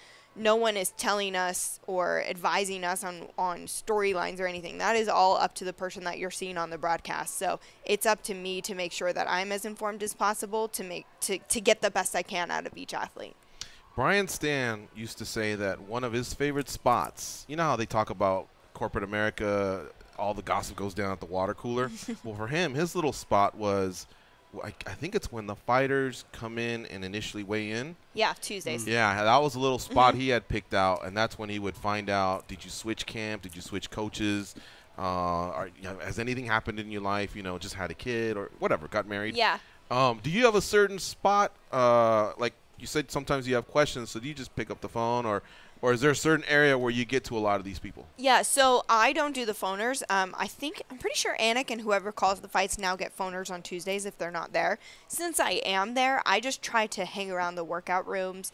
is telling us or advising us on storylines or anything. That is all up to the person that you're seeing on the broadcast. So it's up to me to make sure that I'm as informed as possible to get the best I can out of each athlete. Brian Stan used to say that one of his favorite spots, you know how they talk about corporate America, all the gossip goes down at the water cooler? Well, for him, his little spot was, I think it's when the fighters come in and initially weigh in. Yeah, Tuesdays. Yeah, that was a little spot he had picked out, and that's when he would find out, did you switch camp? Did you switch coaches? Has anything happened in your life? Just had a kid or whatever, got married? Yeah. Do you have a certain spot? Like you said, sometimes you have questions, so do you just pick up the phone, or is there a certain area where you get to a lot of these people? Yeah, so I don't do the phoners. I'm pretty sure Anik and whoever calls the fights now get phoners on Tuesdays if they're not there. Since I am there, I just try to hang around the workout rooms.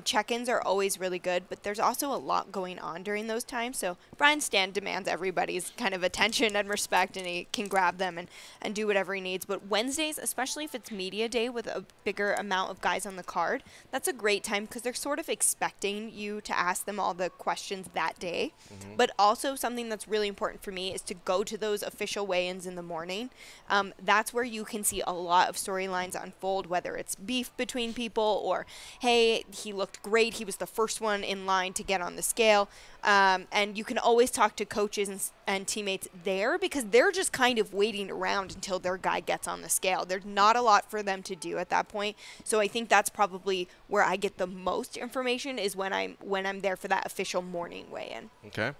Check-ins are always really good, but there's also a lot going on during those times. So Brian Stan demands everybody's kind of attention and respect, and he can grab them and do whatever he needs. But Wednesdays, especially if it's media day with a bigger amount of guys on the card, that's a great time because they're sort of expecting you to ask them all the questions that day. But also something that's really important for me is to go to those official weigh-ins in the morning. That's where you can see a lot of storylines unfold, whether it's beef between people or, hey, he looked great, he was the first one in line to get on the scale. And you can always talk to coaches and teammates there because they're just kind of waiting around until their guy gets on the scale. There's not a lot for them to do at that point. So I think that's probably where I get the most information is when I'm there for that official morning weigh-in. Okay.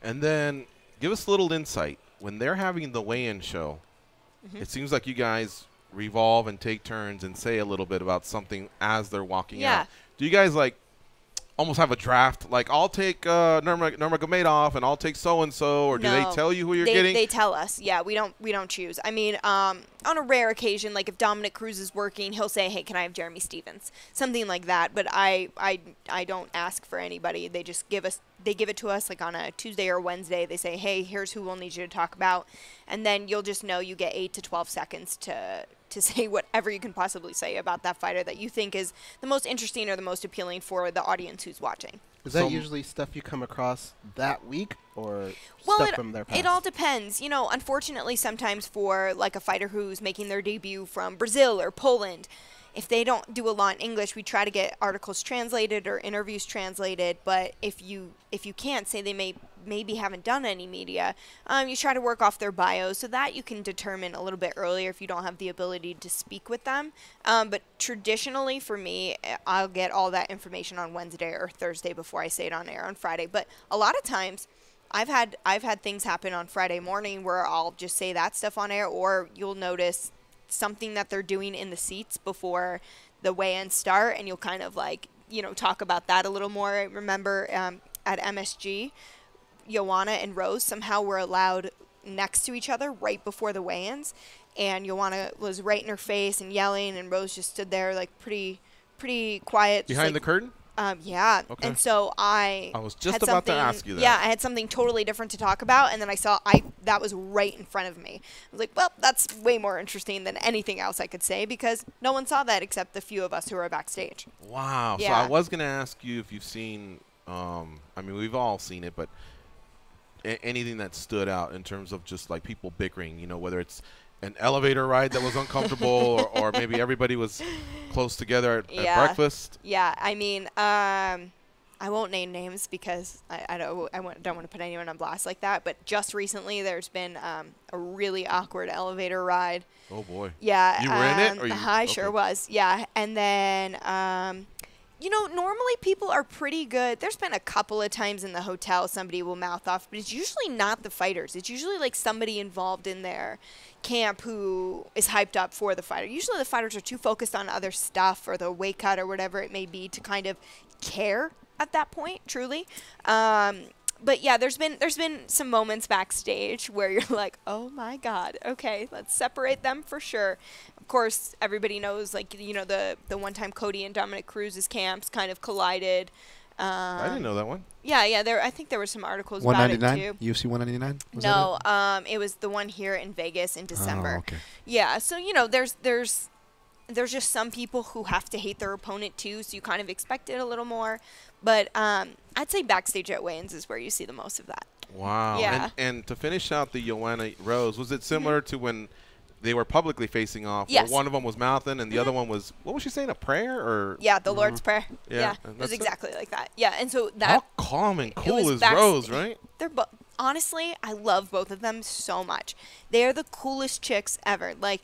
And then give us a little insight. When they're having the weigh-in show, it seems like you guys revolve and take turns and say a little bit about something as they're walking out. Do you guys like almost have a draft? Like, I'll take Nurmagomedov and I'll take so-and-so, or do they tell you who you're getting? They tell us. Yeah, we don't choose. I mean, on a rare occasion, like if Dominic Cruz is working, he'll say, hey, can I have Jeremy Stevens? Something like that. But I don't ask for anybody. They just give it to us like on a Tuesday or Wednesday. They say, hey, here's who we'll need you to talk about. And then you'll just know you get 8 to 12 seconds to say whatever you can possibly say about that fighter that you think is the most interesting or the most appealing for the audience who's watching. Is that usually stuff you come across that week or stuff from their past? It all depends. Unfortunately, sometimes for like a fighter who's making their debut from Brazil or Poland, if they don't do a lot in English, we try to get articles translated or interviews translated. But if you can't, say they maybe haven't done any media, you try to work off their bios so that you can determine a little bit earlier if you don't have the ability to speak with them. But traditionally for me, I'll get all that information on Wednesday or Thursday before I say it on air on Friday. But a lot of times I've had things happen on Friday morning where I'll just say that stuff on air, or you'll notice something that they're doing in the seats before the weigh-ins start, and you'll kind of like, talk about that a little more. I remember at MSG, Joanna and Rose somehow were allowed next to each other right before the weigh-ins, and Joanna was right in her face and yelling, and Rose just stood there like pretty quiet. Behind the curtain? Yeah. Okay. And so I was just about to ask you that. Yeah, I had something totally different to talk about, and then I saw that was right in front of me. I was like, well, that's way more interesting than anything else I could say, because no one saw that except the few of us who were backstage. Wow. Yeah. So I was going to ask you if you've seen, we've all seen it, but anything that stood out in terms of just like people bickering, whether it's an elevator ride that was uncomfortable or maybe everybody was close together at breakfast. Yeah, I won't name names because I don't want to put anyone on blast like that, but just recently there's been a really awkward elevator ride. Oh boy. Yeah. You were in it? Or I sure was. Yeah. And then normally people are pretty good. There's been a couple of times in the hotel somebody will mouth off, but it's usually not the fighters. It's usually like somebody involved in their camp who is hyped up for the fighter. Usually the fighters are too focused on other stuff or the weight cut or whatever it may be to kind of care at that point, truly. But yeah, there's been some moments backstage where you're like, oh my God, okay, let's separate them for sure. Of course, everybody knows, like, the one time Cody and Dominic Cruz's camps kind of collided. I didn't know that one. Yeah. I think there were some articles about it too. UFC 199? No, it was the one here in Vegas in December. Oh, okay. Yeah, so there's just some people who have to hate their opponent too, so you kind of expect it a little more. But I'd say backstage at weigh-ins is where you see the most of that. Wow. Yeah. And to finish out the Joanna Rose, was it similar to when they were publicly facing off? Yes. Where one of them was mouthing and the other one was, what was she saying, a prayer? Or Yeah, the Lord's Prayer. Yeah, it was exactly like that. Yeah, and so that. How calm and cool is Rose, right? They're honestly, I love both of them so much. They are the coolest chicks ever. Like,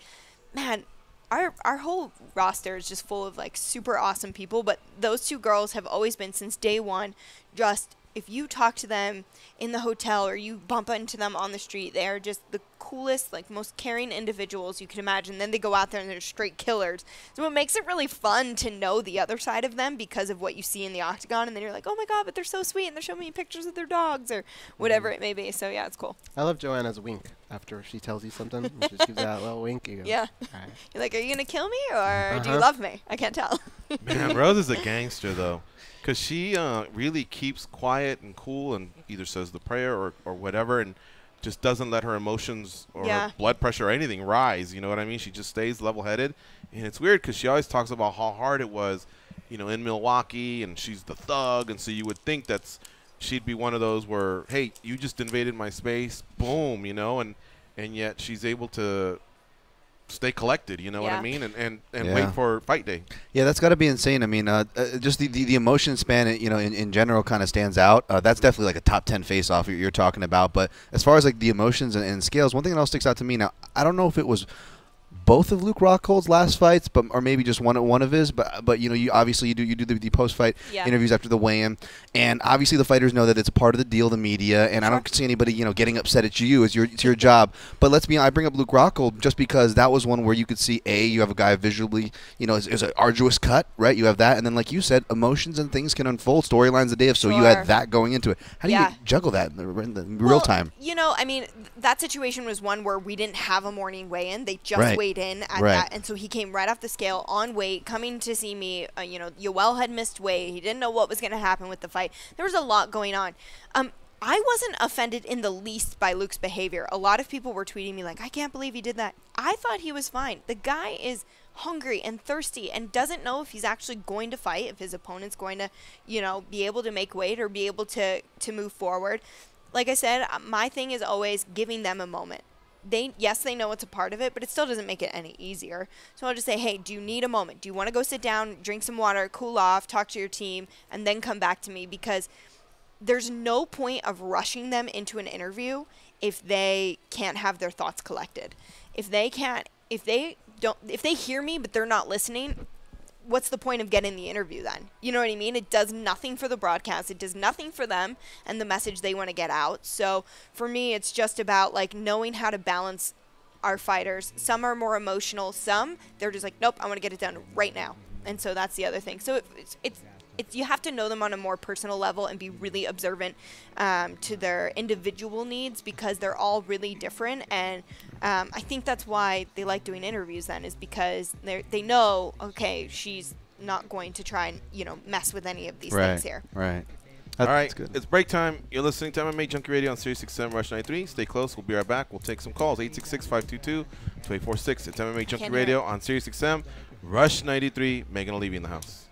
man, our whole roster is just full of like super awesome people, but those two girls have always been, since day one, just, if you talk to them in the hotel or you bump into them on the street, they are just the coolest, like, most caring individuals you could imagine. Then they go out there and they're straight killers. So it makes it really fun to know the other side of them because of what you see in the octagon, and then you're like, oh my God, but they're so sweet, and they're showing me pictures of their dogs or whatever it may be. So yeah, it's cool. I love Joanna's wink after she tells you something. She just gives that little wink. You go, yeah. All right. You're like, are you going to kill me or do you love me? I can't tell. Man, Rose is a gangster, though, because she really keeps quiet and cool and either says the prayer or whatever, and just doesn't let her emotions or her blood pressure or anything rise. You know what I mean? She just stays level-headed. And it's weird because she always talks about how hard it was, in Milwaukee, and she's the thug. And so you would think she'd be one of those where, hey, you just invaded my space, boom, and yet she's able to stay collected, you know what I mean, and wait for fight day. Yeah, that's got to be insane. I mean, just the emotion span, in general kind of stands out. That's definitely like a top 10 face-off you're talking about. But as far as like the emotions and scales, one thing that else sticks out to me now, I don't know if it was both of Luke Rockhold's last fights, or maybe just one of his. But you obviously you do the post fight interviews after the weigh-in, and obviously the fighters know that it's part of the deal, the media. And I don't see anybody getting upset at you. It's your job. But I bring up Luke Rockhold just because that was one where you could see you have a guy visually is an arduous cut, right? You have that, and then like you said, emotions and things can unfold, storylines a day of. So you had that going into it. How do you juggle that in the real time? I mean, that situation was one where we didn't have a morning weigh-in. They just weighed in at that, and so he came right off the scale on weight, coming to see me. Yoel had missed weight. He didn't know what was going to happen with the fight. There was a lot going on. I wasn't offended in the least by Luke's behavior. A lot of people were tweeting me like, I can't believe he did that. I thought he was fine. The guy is hungry and thirsty and doesn't know if he's actually going to fight, if his opponent's going to, be able to make weight or be able to move forward. Like I said, my thing is always giving them a moment. they know it's a part of it, but it still doesn't make it any easier. So I'll just say, hey, do you need a moment? Do you want to go sit down, drink some water, cool off, talk to your team, and then come back to me? Because there's no point of rushing them into an interview if they can't have their thoughts collected. If they hear me but they're not listening, what's the point of getting the interview then? You know what I mean? It does nothing for the broadcast. It does nothing for them and the message they want to get out. So for me, it's just about like knowing how to balance our fighters. Some are more emotional. Some, they're just like, nope, I want to get it done right now. And so that's the other thing. So it's you have to know them on a more personal level and be really observant to their individual needs, because they're all really different. And I think that's why they like doing interviews then, is because they know, okay, she's not going to try and, mess with any of these things here. Right. All right, it's break time. You're listening to MMA Junkie Radio on Sirius XM Rush 93. Stay close. We'll be right back. We'll take some calls. 866-522-2846. It's MMA Junkie Radio on Sirius XM Rush 93. Megan Olivi in the house.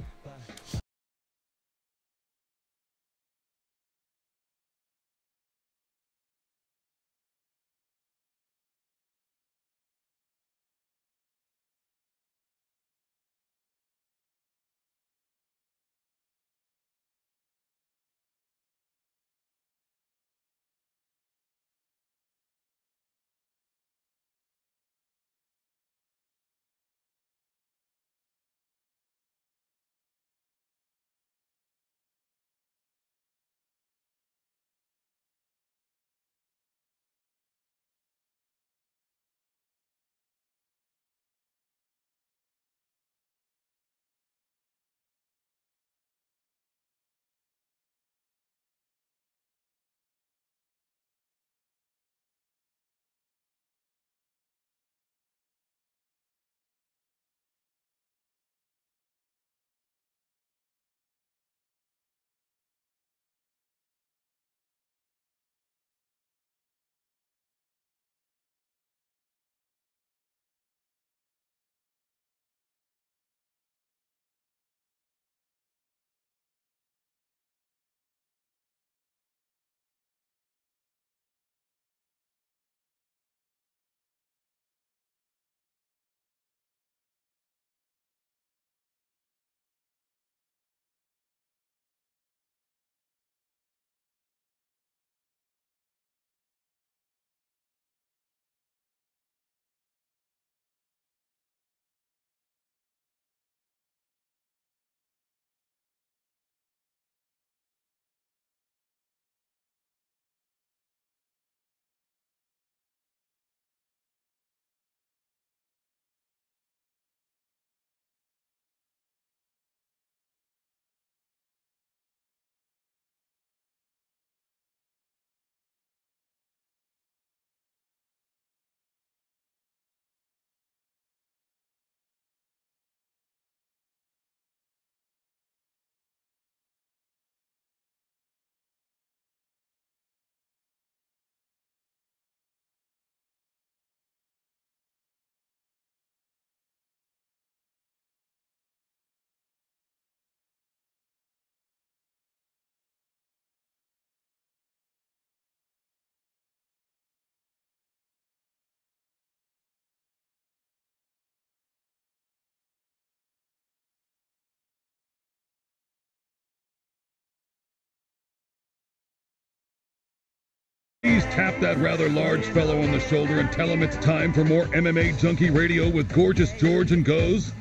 Please tap that rather large fellow on the shoulder and tell him it's time for more MMA Junkie Radio with Gorgeous George and Goes.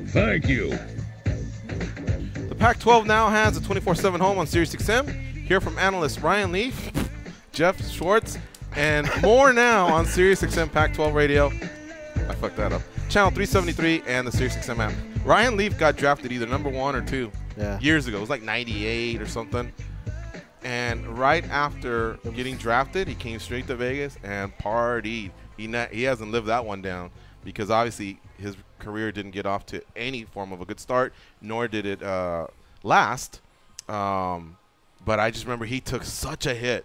Thank you. The Pac-12 now has a 24/7 home on Sirius XM. Hear from analysts Ryan Leaf, Jeff Schwartz, and more now on Sirius XM Pac-12 Radio. I fucked that up. Channel 373 and the Sirius XM app. Ryan Leaf got drafted either number 1 or 2 years ago. It was like 98 or something. And right after getting drafted, he came straight to Vegas and partied. He hasn't lived that one down, because obviously his career didn't get off to any form of a good start, nor did it last. But I just remember he took such a hit,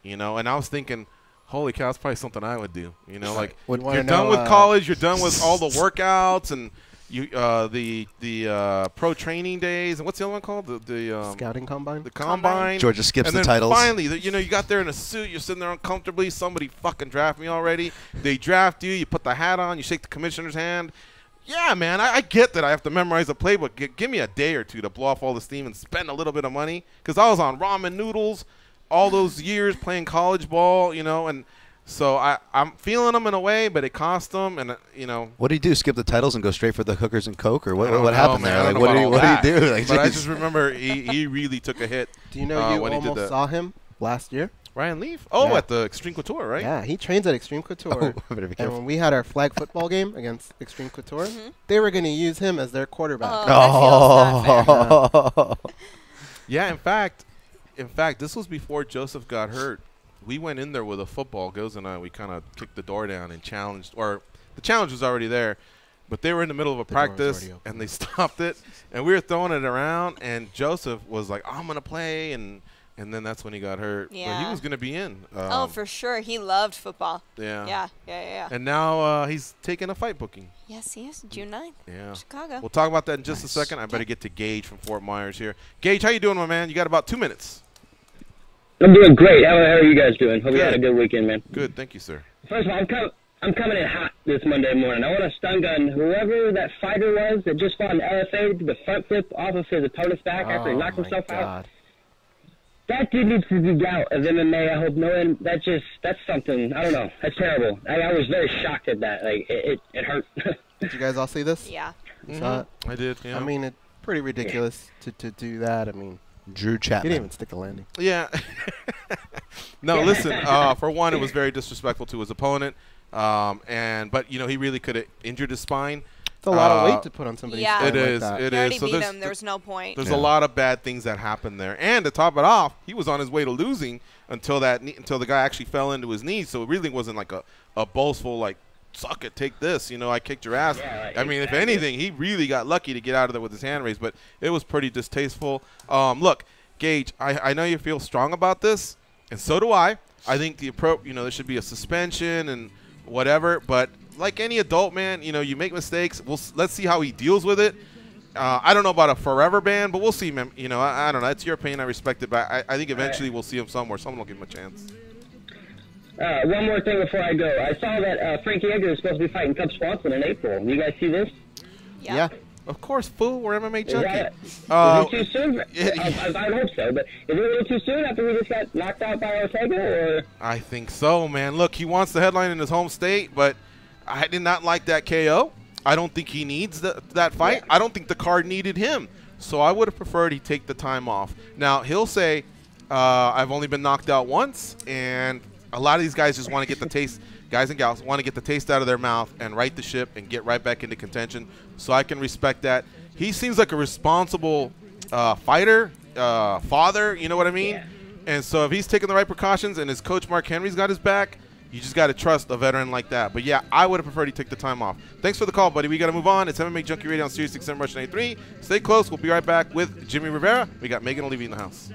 and I was thinking, holy cow, that's probably something I would do. Like, you're done with college, you're done with all the workouts, and the pro training days, and what's the other one called? The Scouting combine. The combine. Georgia skips and the then titles. Finally, you got there in a suit. You're sitting there uncomfortably. Somebody fucking draft me already. They draft you. You put the hat on. You shake the commissioner's hand. Yeah, man, I get that I have to memorize the playbook. Give me a day or two to blow off all the steam and spend a little bit of money, because I was on ramen noodles all those years playing college ball, and so I'm feeling them in a way, but it cost them, and What did he do? Skip the titles and go straight for the hookers and coke, or what happened man, there? I Like, don't what know did about he do? all Like, that. But I geez. just remember he really took a hit. Do you know you when he did almost that. saw him last year? Ryan Leaf? Oh, Yeah. at the Extreme Couture, right? Yeah, he trains at Extreme Couture. Oh, better be and careful. when we had our flag football game against Extreme Couture, they were going to use him as their quarterback. That feels not fair. Yeah, in fact, this was before Joseph got hurt. We went in there with a football. Goes and I, we kind of kicked the door down and challenged, or the challenge was already there, but they were in the middle of a The door was practice already open. and they stopped it, and we were throwing it around, and Joseph was like, "I'm gonna play," and then that's when he got hurt. But he Yeah. was gonna be in. Oh, for sure. He loved football. Yeah. Yeah. And now he's taking a fight booking. Yes, he is. June 9th. Yeah. Chicago. We'll talk about that in just a second. I better get to Gage from Fort Myers here. Gage, how you doing, my man? You got about 2 minutes. I'm doing great. How are you guys doing? Hope you Good. had a good weekend, man. Good, thank you, sir. First of all, I'm coming in hot this Monday morning. I want to stun gun whoever that fighter was that just fought an LFA, did the front flip off of his opponent's back after he knocked himself out. That dude needs to be out of MMA. I hope no one. That's something. I don't know. That's terrible. I was very shocked at that. Like it hurt. Did you guys all see this? Yeah. You saw it? I did, yeah. I mean, it's pretty ridiculous to do that. I mean, Drew he Chapman. didn't even stick a landing. Yeah. No, listen. For one, it was very disrespectful to his opponent, but he really could have injured his spine. It's a lot of weight to put on somebody's Yeah. spine It like is. that. It He already is. So beat him. There's no point. There's a lot of bad things that happened there, and to top it off, he was on his way to losing until the guy actually fell into his knees. So it really wasn't like a boastful like, "Suck it, take this." I kicked your ass. Yeah, I mean, if anything, he really got lucky to get out of there with his hand raised, but it was pretty distasteful. Look, Gage, I know you feel strong about this, and so do I. I think there should be a suspension and whatever, but like any adult, man, you make mistakes. Let's see how he deals with it. I don't know about a forever ban, but we'll see, man. I don't know. That's your opinion. I respect it, but I think eventually we'll see him somewhere. Someone will give him a chance. One more thing before I go. I saw that Frankie Edgar is supposed to be fighting Cub Swanson in April. Do you guys see this? Yeah. Of course, fool. We're MMA Is Junkie. that is it too soon? I hope so, but is it a little too soon after we just got knocked out by Ortega? Or I think so, man. Look, he wants the headline in his home state, but I did not like that KO. I don't think he needs that fight. Yeah. I don't think the card needed him. So I would have preferred he take the time off. Now, he'll say, I've only been knocked out once, and a lot of these guys just want to get the taste, guys and gals, want to get the taste out of their mouth and right the ship and get right back into contention. So I can respect that. He seems like a responsible fighter, father, you know what I mean? Yeah. And so if he's taking the right precautions and his coach Mark Henry's got his back, you just got to trust a veteran like that. But, yeah, I would have preferred he take the time off. Thanks for the call, buddy. We got to move on. It's MMA Junkie Radio on Sirius XM Rush 93. Stay close. We'll be right back with Jimmie Rivera. We got Megan Olivi in the house.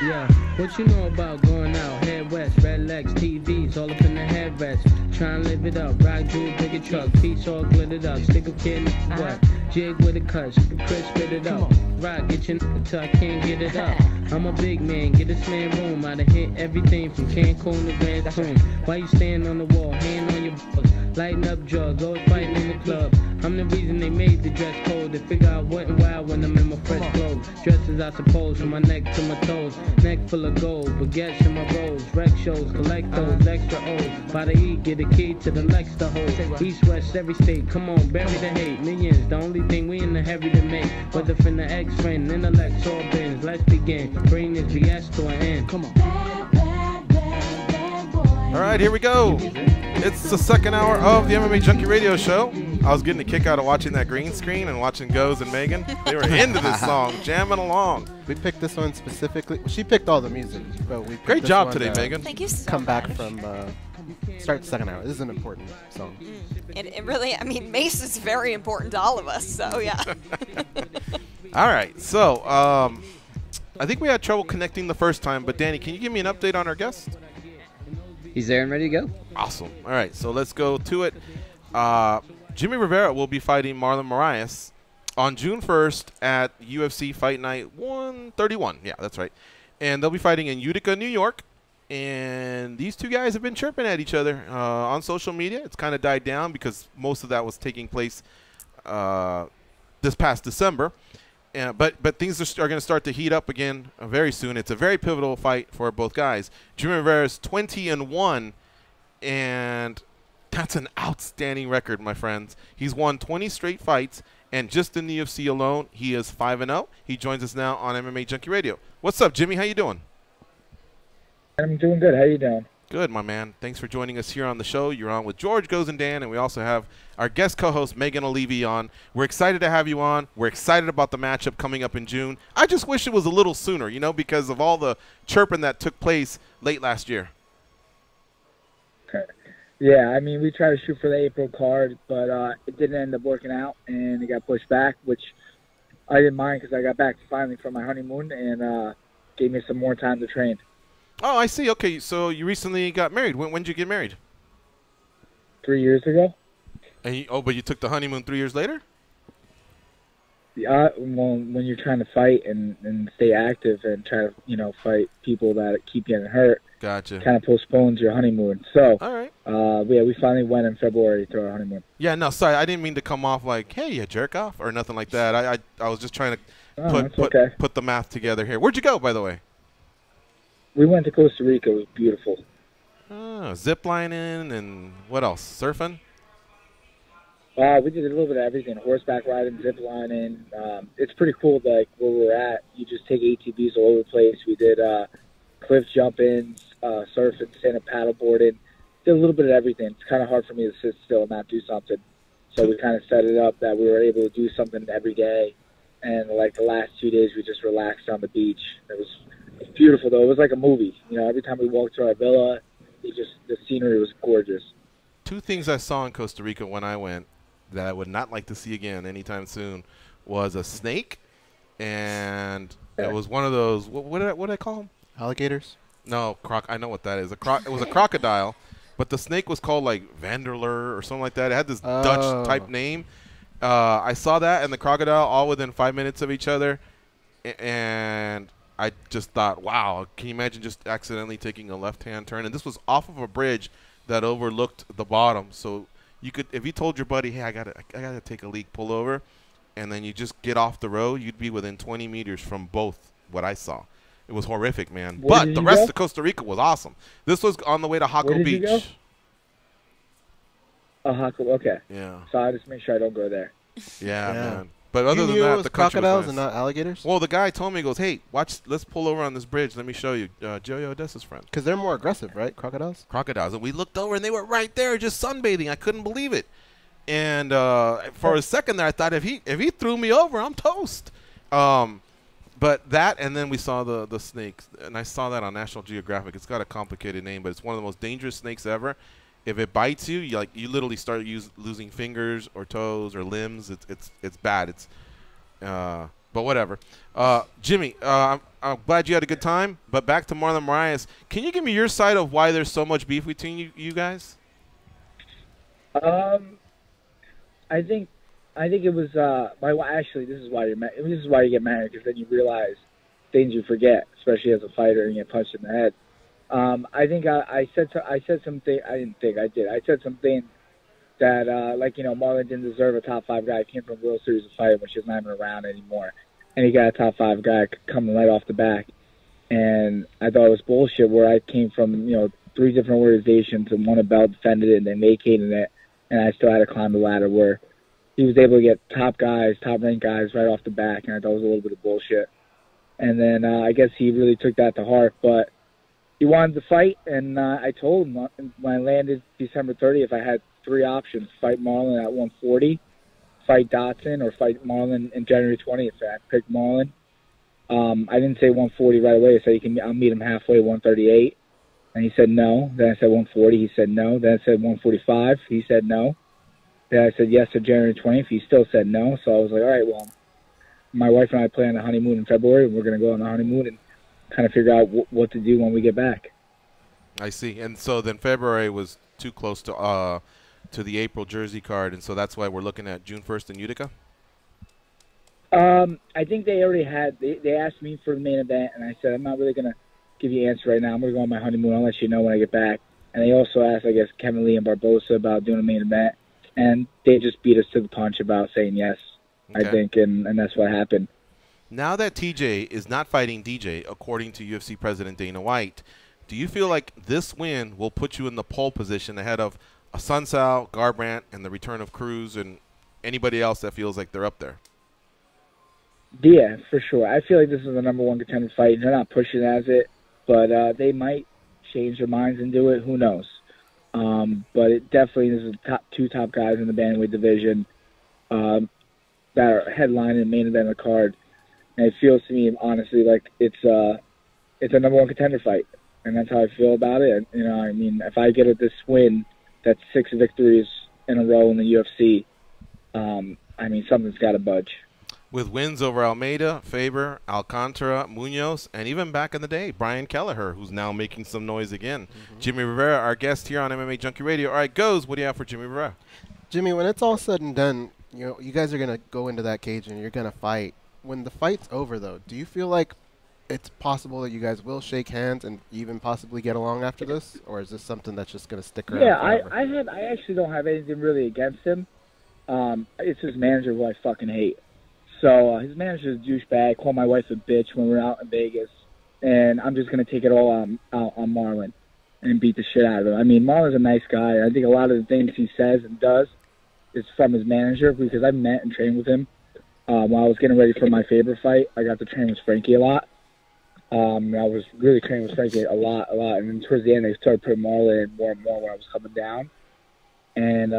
Yeah, what you know about going out? Head west, red legs, TVs, all up in the headrest. Try and live it up, rock to a bigger truck, piece all glittered up, stick a kid in the what? Jig with a cut, Chris spit it up. Rock, get your till I can't get it up. I'm a big man, get this man room. I done hit everything from Cancun to Grand Tune. Why you stand on the wall, hand on your balls, lighting up drugs, always fighting in the club. I'm the reason they made the dress code. They figure out what and why when I'm in my fresh clothes. Dresses, I suppose, from my neck to my toes. Neck full of gold, baguettes in my rolls. Rec shows, collect those extra O's. By the E, get a key to the Lex to hold. East, west, every state, come on, bury the hate. Millions, the only thing we in the heavy to make. Whether from the ex-friend, intellect, or bins. Let's begin, bring this BS to an end. Come on. All right, here we go. It's the second hour of the MMA Junkie Radio Show. I was getting a kick out of watching that green screen and watching Goes and Megan. They were into this song, jamming along. We picked this one specifically. She picked all the music, but we picked Great this job one, today, Megan. Thank you so Come back much. from start the second hour. This is an important song. It really, I mean, Mace is very important to all of us, so yeah. All right, so I think we had trouble connecting the first time, but Danny, can you give me an update on our guest? He's there and ready to go. Awesome. All right, so let's go to it. Jimmie Rivera will be fighting Marlon Moraes on June 1st at UFC Fight Night 131. Yeah, that's right. And they'll be fighting in Utica, New York. And these two guys have been chirping at each other on social media. It's kind of died down because most of that was taking place this past December. But things are going to start to heat up again very soon. It's a very pivotal fight for both guys. Jimmie Rivera's 20-1, and that's an outstanding record, my friends. He's won 20 straight fights, and just in the UFC alone, he is 5-0. He joins us now on MMA Junkie Radio. What's up, Jimmy? How you doing? I'm doing good. How you doing? Good, my man. Thanks for joining us here on the show. You're on with George, Goes, and Dan, and we also have our guest co-host, Megan Olivi, on. We're excited to have you on. We're excited about the matchup coming up in June. I just wish it was a little sooner, you know, because of all the chirping that took place late last year. Yeah, I mean, we tried to shoot for the April card, but it didn't end up working out, and it got pushed back, which I didn't mind because I got back finally from my honeymoon and gave me some more time to train. Oh, I see. Okay, so you recently got married. When did you get married? 3 years ago. And but you took the honeymoon 3 years later? Yeah, well, when you're trying to fight and stay active and try to, you know, fight people that keep getting hurt, gotcha. Kind of postpones your honeymoon. So, all right. Yeah, we finally went in February to our honeymoon. Yeah, no, sorry, I didn't mean to come off like, hey, you jerk off, or nothing like that. I was just trying to put the math together here. Where'd you go, by the way? We went to Costa Rica. It was beautiful. Oh, zip lining and what else? Surfing? We did a little bit of everything: horseback riding, zip lining. It's pretty cool. Like where we're at, you just take ATVs all over the place. We did cliff jumping, surfing, stand-up paddleboarding. Did a little bit of everything. It's kind of hard for me to sit still and not do something. So we kind of set it up that we were able to do something every day. And like the last 2 days, we just relaxed on the beach. It was beautiful, though. It was like a movie. You know, every time we walked to our villa, the scenery was gorgeous. Two things I saw in Costa Rica when I went that I would not like to see again anytime soon was a snake, and it was one of those, what did I call them? Alligators? No, I know what that is. It was a crocodile, but the snake was called like Vanderler or something like that. It had this Dutch type name. I saw that and the crocodile all within 5 minutes of each other, and I just thought, wow, can you imagine just accidentally taking a left-hand turn? And this was off of a bridge that overlooked the bottom. So you could, if you told your buddy, hey, I gotta take a leak, pull over, and then you just get off the road, you'd be within 20 meters from both what I saw. It was horrific, man. But the rest of Costa Rica was awesome. This was on the way to Jaco Beach. You go? Oh, Jaco, okay. Yeah. So I just make sure I don't go there. Yeah, man. But other than that, the country crocodiles was nice. and not alligators? Well, the guy told me, he goes, hey, watch, let's pull over on this bridge. Let me show you. Joey Odessa's friend. Because they're more aggressive, right? Crocodiles? Crocodiles. And we looked over, and they were right there just sunbathing. I couldn't believe it. And for a second there, I thought if he threw me over, I'm toast. But that, and then we saw the snakes. And I saw that on National Geographic. It's got a complicated name, but it's one of the most dangerous snakes ever. If it bites you, you literally start losing fingers or toes or limbs. It's bad. But But whatever. Jimmy, I'm glad you had a good time. But back to Marlon Moraes. Can you give me your side of why there's so much beef between you guys? I think it was actually this is why you get married, because then you realize things you forget, especially as a fighter and you get punched in the head. I think I said something. I didn't think I did. I said something that Marlon didn't deserve a top 5 guy. He came from World Series of Fighting, which is not even around anymore, and he got a top 5 guy coming right off the back. And I thought it was bullshit. Where I came from, 3 different organizations and won a belt, defended it, and then vacated it, and I still had to climb the ladder. Where he was able to get top ranked guys right off the back, and I thought it was a little bit of bullshit. And then I guess he really took that to heart, but he wanted to fight, and I told him when I landed December 30th, I had 3 options: fight Marlon at 140, fight Dotson, or fight Marlon in January 20th. So I picked Marlon. I didn't say 140 right away. I said I'll meet him halfway, 138, and he said no. Then I said 140. He said no. Then I said 145. He said no. Then I said yes to January 20th. He still said no. So I was like, all right, well, my wife and I plan a honeymoon in February, and we're going to go on a honeymoon and kind of figure out what to do when we get back. I see. And so then February was too close to the April Jersey card, and so that's why we're looking at June 1st in Utica? I think they already had – they asked me for the main event, and I said, I'm not really going to give you an answer right now. I'm going to go on my honeymoon. I'll let you know when I get back. And they also asked, I guess, Kevin Lee and Barbosa about doing a main event, and they just beat us to the punch about saying yes, okay. I think, and that's what happened. Now that TJ is not fighting DJ, according to UFC President Dana White, do you feel like this win will put you in the pole position ahead of a Sunsao, Garbrandt, and the return of Cruz, and anybody else that feels like they're up there? Yeah, for sure. I feel like this is the number 1 contender fight. They're not pushing it as it, but they might change their minds and do it. Who knows? But it definitely is the 2 top guys in the bantamweight division that are headlining and main event of the card. And it feels to me, honestly, like it's a number 1 contender fight, and that's how I feel about it. I mean, if I get this win, that's 6 victories in a row in the UFC. I mean, something's got to budge. With wins over Almeida, Faber, Alcantara, Munoz, and even back in the day, Brian Kelleher, who's now making some noise again. Mm-hmm. Jimmie Rivera, our guest here on MMA Junkie Radio. All right, Goes, what do you have for Jimmie Rivera? Jimmy, when it's all said and done, you guys are going to go into that cage and you're going to fight. When the fight's over, though, do you feel like it's possible that you guys will shake hands and even possibly get along after this? Or is this something that's just going to stick around forever? I actually don't have anything really against him. It's his manager who I fucking hate. So his manager's a douchebag, called my wife a bitch when we were out in Vegas, and I'm just going to take it all on Marlon and beat the shit out of him. I mean, Marlon's a nice guy. I think a lot of the things he says and does is from his manager, because I've met and trained with him. While I was getting ready for my favorite fight, I got to train with Frankie a lot. I was really training with Frankie a lot. And then towards the end, they started putting Marlon in more and more when I was coming down. And,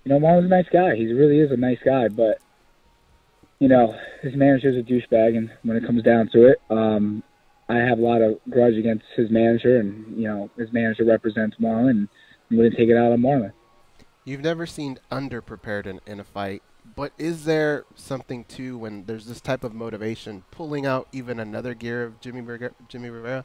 Marlon's a nice guy. He really is a nice guy, but his manager's a douchebag, and when it comes down to it, I have a lot of grudge against his manager, and, his manager represents Marlon, and I'm going to take it out on Marlon. You've never seemed underprepared in a fight, but is there something, too, when there's this type of motivation, pulling out even another gear of Jimmie Rivera?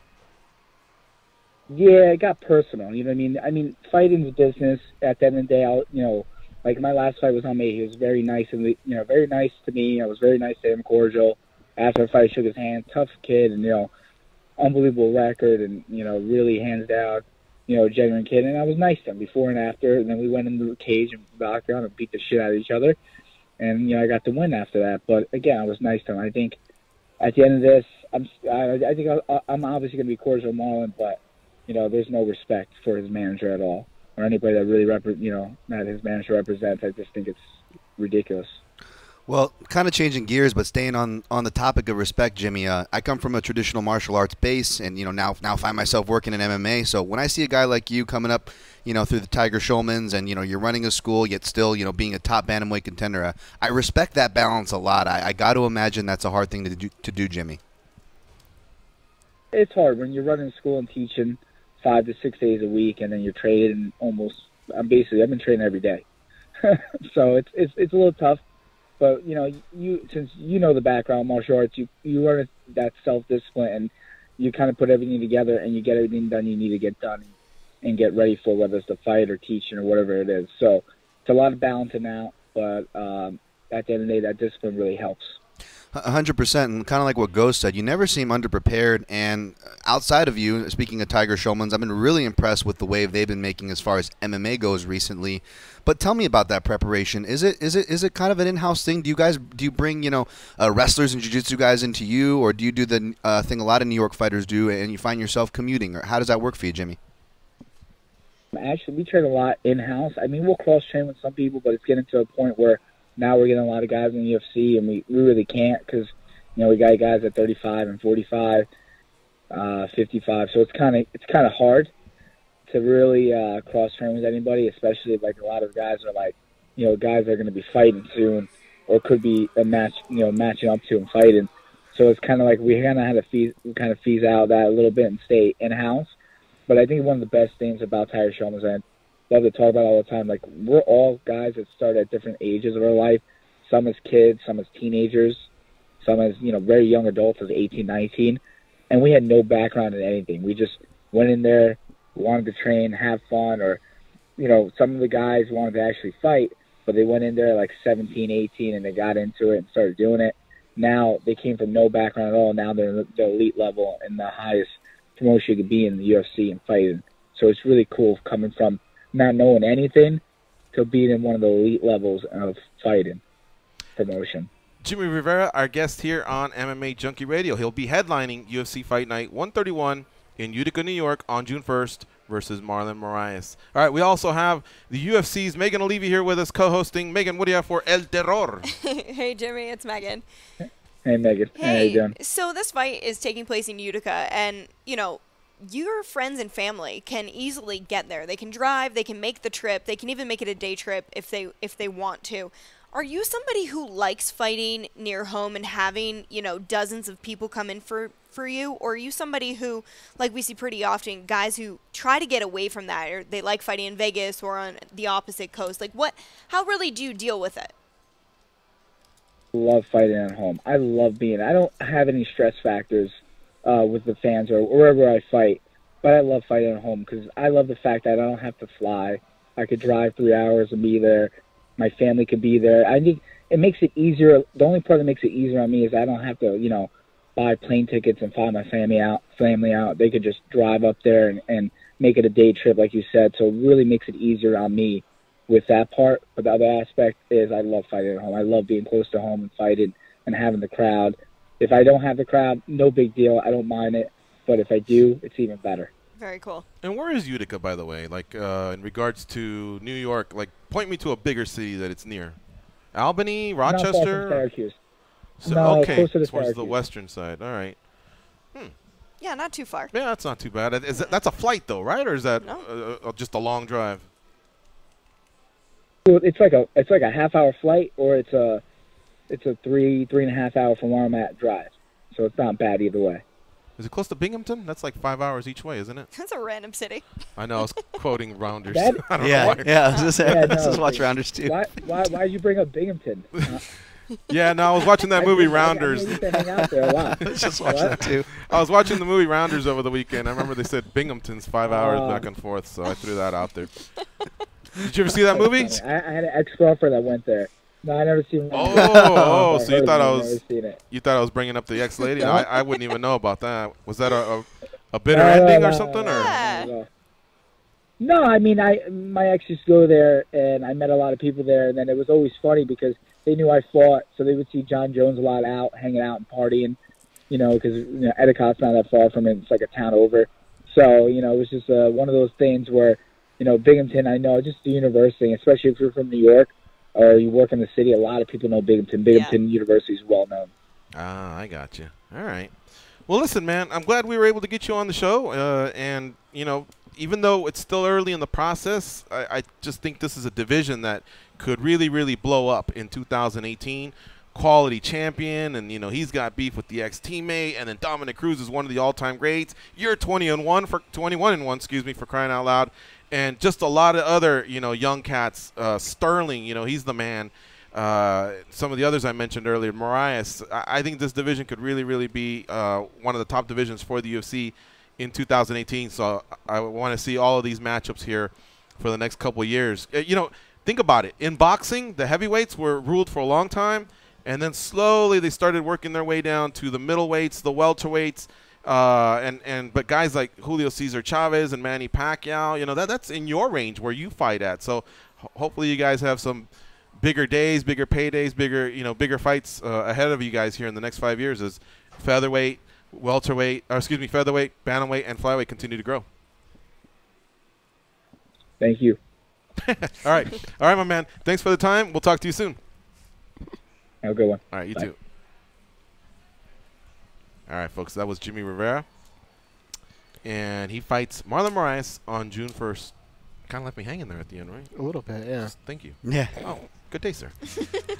Yeah, it got personal, you know what I mean? Fighting's business. At the end of the day, like my last fight was on me. He was very nice and very nice to me. I was very nice to him, cordial. After the fight, I shook his hand. Tough kid, and unbelievable record, and really hands down, genuine kid. And I was nice to him before and after. And then we went into the cage and knocked down and beat the shit out of each other. And I got the win after that. But again, I was nice to him. I think at the end of this, I think I'm obviously going to be cordial with Marlon, but there's no respect for his manager at all, or anybody that really that his manager represents. I just think it's ridiculous. Well, kind of changing gears, but staying on the topic of respect, Jimmy. I come from a traditional martial arts base, and now find myself working in MMA. So when I see a guy like you coming up, through the Tiger Schulmans, and you're running a school, yet still being a top bantamweight contender, I respect that balance a lot. I got to imagine that's a hard thing to do, Jimmy. It's hard when you're running school and teaching 5 to 6 days a week, and then you're training I've been training every day. So it's a little tough. But since you know the background of martial arts, you learn that self-discipline, and you kind of put everything together, and you get everything done you need to get done, and get ready for whether it's the fight or teaching or whatever it is. So it's a lot of balancing out, but at the end of the day, that discipline really helps. 100%, and kind of like what Ghost said, you never seem underprepared. And outside of you, speaking of Tiger Schulman's, I've been really impressed with the wave they've been making as far as MMA goes recently. But tell me about that preparation. Is it kind of an in-house thing? Do you bring wrestlers and jiu-jitsu guys into you, or do you do the thing a lot of New York fighters do, and you find yourself commuting? Or how does that work for you, Jimmy? Actually, we train a lot in-house. I mean, we'll cross-train with some people, but it's getting to a point where now we're getting a lot of guys in the UFC, and we really can't because, we got guys at 35 and 45, 55. So it's kind of hard to really cross-train with anybody, especially like a lot of guys are like, guys are going to be fighting soon or could be a match, matching up to and fighting. So it's kind of like we kind of had to phase out that a little bit and stay in-house. But I think one of the best things about Tiger Schulman is love to talk about all the time. Like, we're all guys that start at different ages of our life. Some as kids, some as teenagers, some as, very young adults as 18, 19. And we had no background in anything. We just went in there, wanted to train, have fun, or, some of the guys wanted to actually fight, but they went in there like 17, 18, and they got into it and started doing it. Now they came from no background at all. Now they're the elite level and the highest promotion you could be in the UFC and fighting. So it's really cool coming from not knowing anything to being in one of the elite levels of fighting promotion. Jimmie Rivera, our guest here on MMA Junkie Radio. He'll be headlining UFC Fight Night 131 in Utica, New York on June 1st versus Marlon Moraes. All right, we also have the UFC's Megan Olivi here with us co-hosting. Megan, what do you have for El Terror? Hey, Jimmy, it's Megan. Hey, Megan. Hey, how you doing? So this fight is taking place in Utica, and, your friends and family can easily get there. They can drive, they can make the trip, they can even make it a day trip if they want to. Are you somebody who likes fighting near home and having, dozens of people come in for you? Or are you somebody who, like we see pretty often, guys who try to get away from that, or they like fighting in Vegas or on the opposite coast? Like, how really do you deal with it? Love fighting at home. I don't have any stress factors with the fans or wherever I fight, but I love fighting at home because I love the fact that I don't have to fly. I could drive 3 hours and be there. My family could be there. I think it makes it easier. The only part that makes it easier on me is I don't have to, buy plane tickets and fly my family out. They could just drive up there and make it a day trip, like you said. So it really makes it easier on me with that part. But the other aspect is I love fighting at home. I love being close to home and fighting and having the crowd. If I don't have the crowd, no big deal. I don't mind it. But if I do, it's even better. Very cool. And where is Utica, by the way? Like, in regards to New York, like, point me to a bigger city that it's near. Albany, Rochester? Not far from Syracuse. So, no, okay, closer to towards Syracuse. the western side. All right. Yeah, not too far. Yeah, that's not too bad. That's a flight, though, right? Or is that just a long drive? It's like a half-hour flight, or it's a 3.5 hour from where I'm at drive. So it's not bad either way. Is it close to Binghamton? That's like 5 hours each way, isn't it? That's a random city. I know. I was quoting Rounders. I was just watch Rounders too. Why did you bring up Binghamton? Yeah, no, I was watching that movie Rounders. I used to hang out there a lot. Just watch that too. I was watching the movie Rounders over the weekend. I remember they said Binghamton's 5 hours back and forth, so I threw that out there. Did you ever see that movie? I had an ex-girlfriend that went there. No, I never seen it. Oh, so you thought I was bringing up the ex-lady? No, I wouldn't even know about that. Was that a bitter ending or something? Or? No, I mean, my ex used to go there, and I met a lot of people there, and then it was always funny because they knew I fought, so they would see John Jones a lot out, hanging out and partying, because Edicott's not that far from it. It's like a town over. So, it was just one of those things where, Binghamton, I know, just the university, especially if you're from New York or you work in the city, a lot of people know Binghamton. Binghamton University is well known. Ah, I got you. All right. Well, listen, man, I'm glad we were able to get you on the show. And, even though it's still early in the process, I just think this is a division that could really, really blow up in 2018. Quality champion, and, he's got beef with the ex-teammate, and then Dominic Cruz is one of the all-time greats. You're 21-1, for crying out loud. And just a lot of other, young cats. Sterling, he's the man. Some of the others I mentioned earlier, Marias. I think this division could really, really be one of the top divisions for the UFC in 2018. So I want to see all of these matchups here for the next couple of years. You know, think about it. In boxing, the heavyweights were ruled for a long time, and then slowly they started working their way down to the middleweights, the welterweights, but guys like Julio Cesar Chavez and Manny Pacquiao, you know, that's in your range where you fight at. So hopefully you guys have some bigger days, bigger paydays, bigger fights ahead of you guys here in the next 5 years as featherweight, featherweight, bantamweight, and flyweight continue to grow. Thank you. All right, my man. Thanks for the time. We'll talk to you soon. Have a good one. All right, you Bye. too. All right, folks. That was Jimmie Rivera, and he fights Marlon Moraes on June 1st. Kind of left me hanging there at the end, right? A little bit, yeah. Thank you. Yeah. Oh, good day, sir.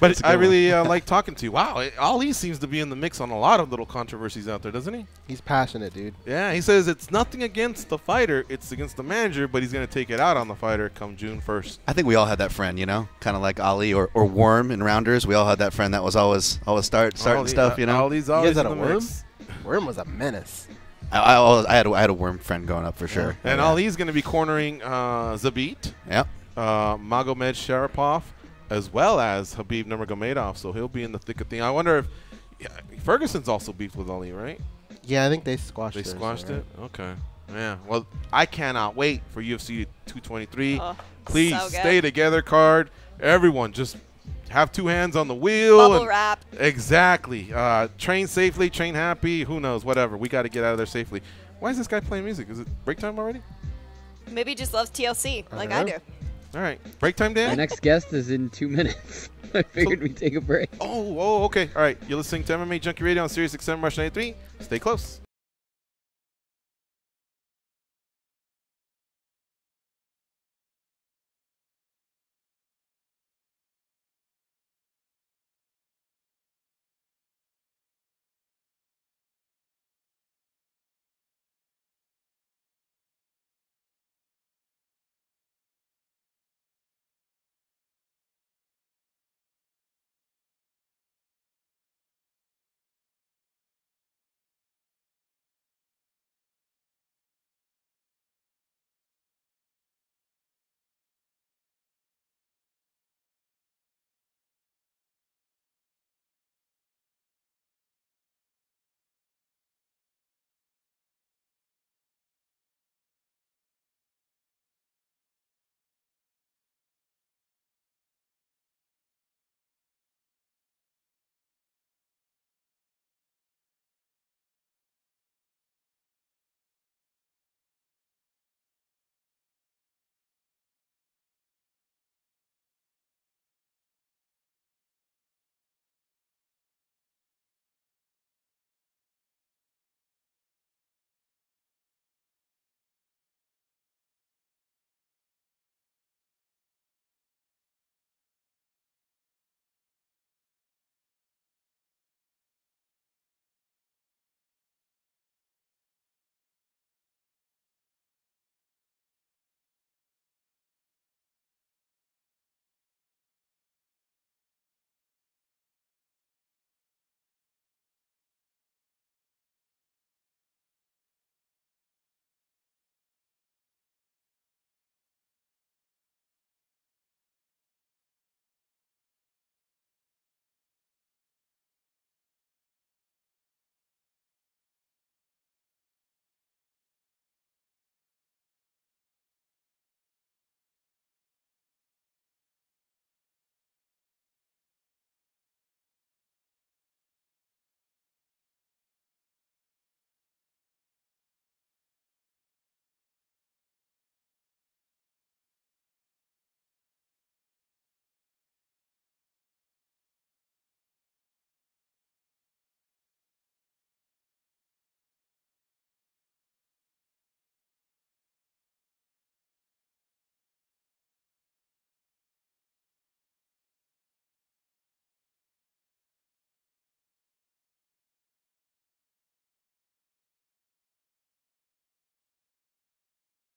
But I really like talking to you. Wow, Ali seems to be in the mix on a lot of little controversies out there, doesn't he? He's passionate, dude. Yeah, he says it's nothing against the fighter, it's against the manager, but he's going to take it out on the fighter come June 1st. I think we all had that friend, you know, kind of like Ali or Worm in Rounders. We all had that friend that was always starting stuff, you know. Ali's always had in a the Worm? mix. Worm was a menace. I had a Worm friend growing up for sure. And Ali's going to be cornering Zabit, Yep. Magomed Sharapov, as well as Khabib Nurmagomedov, so he'll be in the thick of things. I wonder if Ferguson's also beefed with Ali, right? Yeah, I think they squashed it. They squashed it? Okay. Yeah. Well, I cannot wait for UFC 223. Please so stay together, card. Everyone, just have two hands on the wheel. Bubble wrap. Exactly. Train safely, train happy. Who knows? Whatever. We got to get out of there safely. Why is this guy playing music? Is it break time already? Maybe he just loves TLC like I do. All right. Break time, Dan? The next guest is in 2 minutes. I figured we'd take a break. Oh, okay. All right. You're listening to MMA Junkie Radio on Sirius XM Rush 93. Stay close.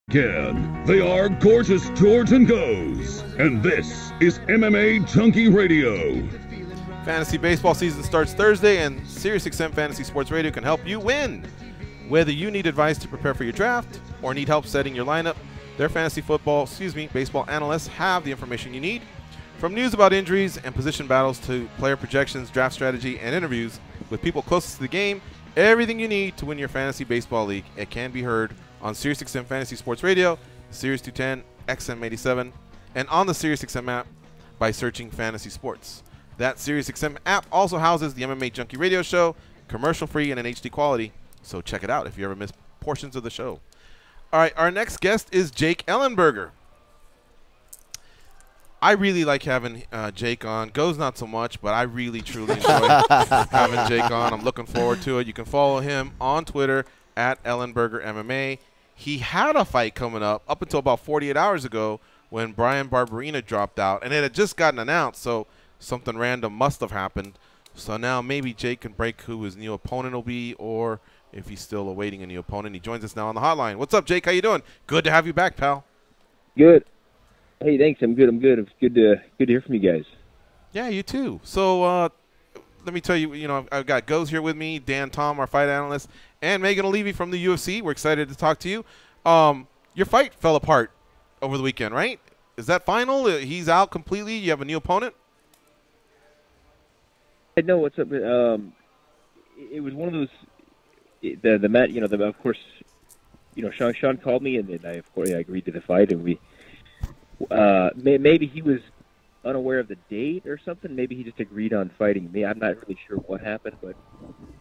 Again, they are Gorgeous George and Goes, and this is MMA Junkie Radio. Fantasy baseball season starts Thursday, and SiriusXM Fantasy Sports Radio can help you win. Whether you need advice to prepare for your draft or need help setting your lineup, their baseball analysts have the information you need. From news about injuries and position battles to player projections, draft strategy, and interviews with people closest to the game, everything you need to win your fantasy baseball league, it can be heard on SiriusXM Fantasy Sports Radio, Sirius 210, XM87, and on the SiriusXM app by searching Fantasy Sports. That SiriusXM app also houses the MMA Junkie Radio Show, commercial-free and in HD quality, so check it out if you ever miss portions of the show. All right, our next guest is Jake Ellenberger. I really like having Jake on. Goes not so much, but I really, truly enjoy having Jake on. I'm looking forward to it. You can follow him on Twitter at Ellenberger MMA. He had a fight coming up until about 48 hours ago when Brian Barberina dropped out, and it had just gotten announced, so something random must have happened. So now maybe Jake can break who his new opponent will be, or if he's still awaiting a new opponent. He joins us now on the hotline. What's up, Jake? How you doing? Good to have you back, pal. Good. Hey, thanks. I'm good. It's good to hear from you guys. Yeah, you too. So let me tell you, I've got Goes here with me, Dan Tom, our fight analyst, and Megan Olivi from the UFC. We're excited to talk to you. Your fight fell apart over the weekend, right? Is that final? He's out completely. You have a new opponent? I know what's up. It was one of those. The Matt, of course, Sean called me, and then I agreed to the fight, and we. Maybe he was unaware of the date or something. Maybe he just agreed on fighting me. I'm not really sure what happened, but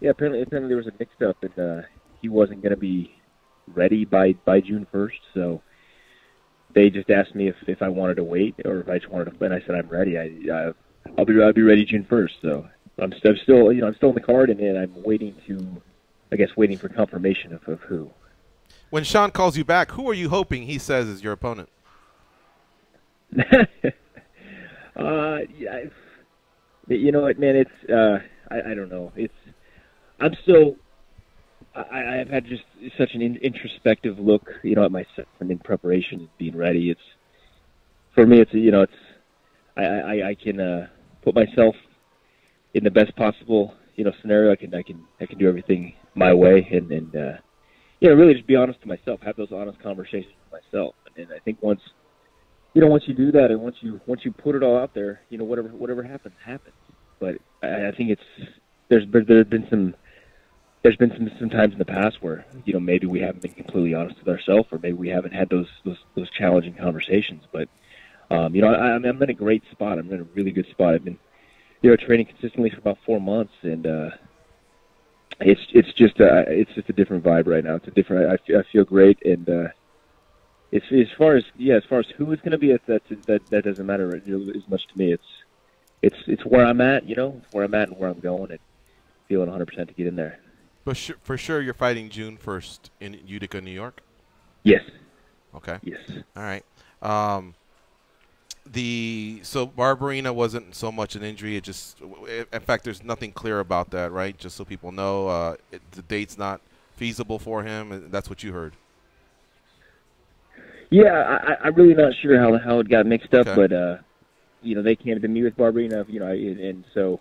yeah, apparently there was a mix-up, and he wasn't going to be ready by June 1st. So they just asked me if I wanted to wait or if I just wanted to. And I said I'm ready. I'll be ready June 1st. So I'm still in the card, and I'm waiting for confirmation of who. When Sean calls you back, who are you hoping he says is your opponent? Yeah, you know what, man? It's I don't know. I've had just such an introspective look, at myself and in preparation and being ready. I can put myself in the best possible scenario. I can do everything my way and really just be honest to myself, have those honest conversations with myself, and I think once you do that, and once you put it all out there, whatever happens. But I think there's been some times in the past where maybe we haven't been completely honest with ourselves, or maybe we haven't had those challenging conversations. But I'm in a great spot. I'm in a really good spot. I've been training consistently for about 4 months, and it's just a different vibe right now. It's a different. I feel great, and. As far as who it's going to be, that doesn't matter as much to me. It's where I'm at, it's where I'm at and where I'm going, and feeling 100% to get in there. But for sure, you're fighting June 1st in Utica, New York. Yes. Okay. Yes. All right. So Barberina wasn't so much an injury. In fact, there's nothing clear about that, right? Just so people know, the date's not feasible for him, and that's what you heard. Yeah, I'm really not sure how it got mixed up, okay. But they came to me with Barberina, and so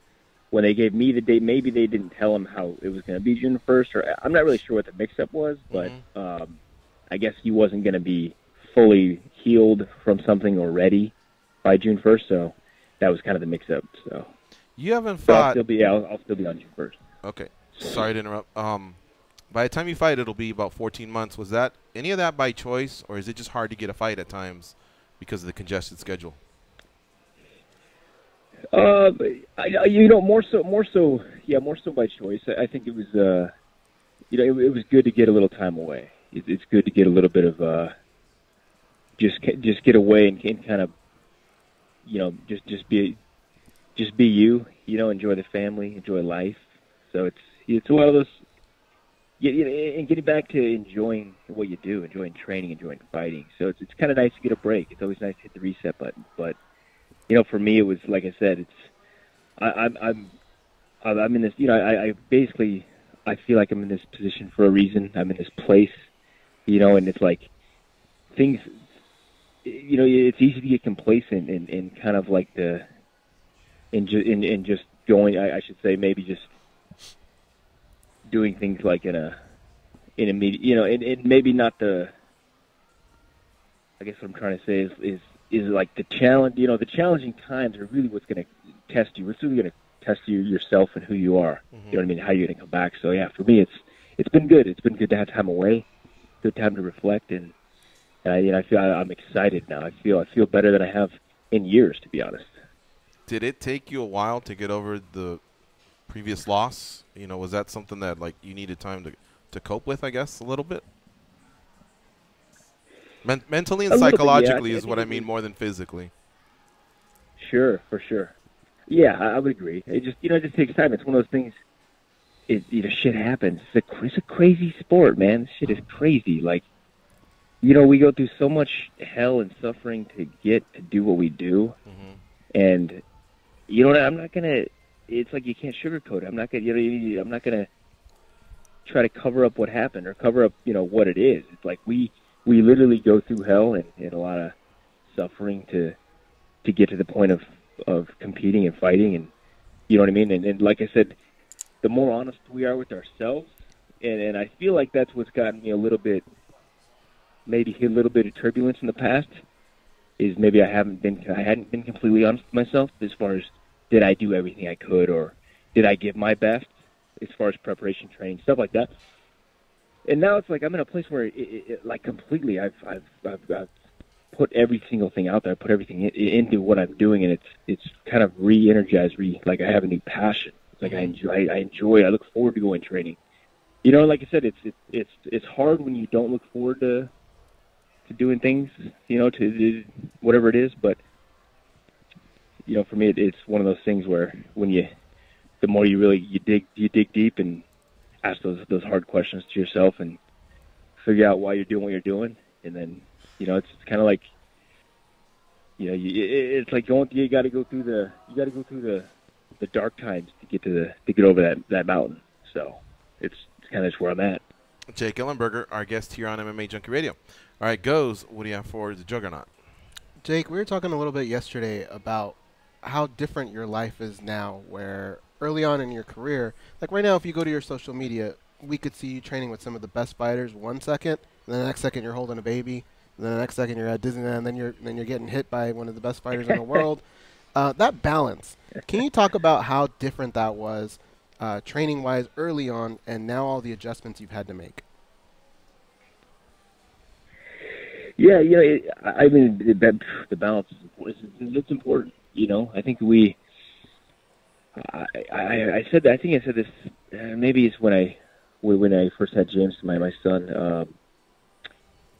when they gave me the date, maybe they didn't tell him how it was going to be June 1st, or I'm not really sure what the mix-up was, but I guess he wasn't going to be fully healed from something or ready by June 1st, so that was kind of the mix-up. So you haven't fought. I'll still be on June 1st. Okay, sorry to interrupt. By the time you fight, it'll be about 14 months. Was that any of that by choice, or is it just hard to get a fight at times because of the congested schedule? More so by choice. I think it was, it was good to get a little time away. It's good to get a little bit of, just get away and kind of, just be you. Enjoy the family, enjoy life. So it's one of those. And getting back to enjoying what you do, enjoying training, enjoying fighting. So it's kind of nice to get a break. It's always nice to hit the reset button. But for me, it was like I said, I'm in this. I feel like I'm in this position for a reason. I'm in this place, and it's like things, you know, it's easy to get complacent in kind of like in just going, I should say, maybe just doing things like in a you know, and maybe not the, I guess what I'm trying to say is like the challenge, you know, the challenging times are really what's going to test you. It's really going to test you yourself and who you are. You know what I mean? How you're going to come back. So yeah, for me, it's been good. It's been good to have time away, good time to reflect, and you know, I feel I'm excited now. I feel better than I have in years, to be honest. Did it take you a while to get over the previous loss? You know, was that something that like you needed time to cope with, I guess, a little bit? Mentally and psychologically is what I mean, more than physically. Sure, for sure. Yeah, I would agree. It just, you know, it just takes time. It's one of those things. You know, shit happens. It's a crazy sport, man. This shit is crazy. Like, you know, we go through so much hell and suffering to get to do what we do, and you know what? I'm not gonna. It's like you can't sugarcoat it. I'm not gonna. You know, I'm not gonna try to cover up what happened or cover up, you know, what it is. It's like we literally go through hell and a lot of suffering to get to the point of competing and fighting, and you know what I mean. And like I said, the more honest we are with ourselves, and I feel like that's what's gotten me a little bit, maybe hit a little bit of turbulence in the past, is maybe I hadn't been completely honest with myself as far as did I do everything I could, or did I give my best as far as preparation, training, stuff like that. And now it's like I'm in a place where like completely I've put every single thing out there, I put everything into what I'm doing, and it's kind of re-energized, like I have a new passion. It's like I enjoy, I look forward to going training. You know, like I said, it's hard when you don't look forward to doing things, you know, to whatever it is. But you know, for me, it's one of those things where the more you dig deep and ask those hard questions to yourself and figure out why you're doing what you're doing, and then you know, it's kind of like, you know, it's like you got to go through the dark times to get over that mountain. So it's kind of just where I'm at. Jake Ellenberger, our guest here on MMA Junkie Radio. All right, Goes, what do you have for the Juggernaut? Jake, we were talking a little bit yesterday about how different your life is now, where early on in your career, like right now, if you go to your social media, we could see you training with some of the best fighters 1 second, and then the next second you're holding a baby, and then the next second you're at Disneyland, and then you're getting hit by one of the best fighters in the world. That balance, can you talk about how different that was training-wise early on, and now all the adjustments you've had to make? Yeah, you know, I mean, the balance is important. It's important. You know, I think I said that. I think I said this. Maybe it's when I first had James, my son.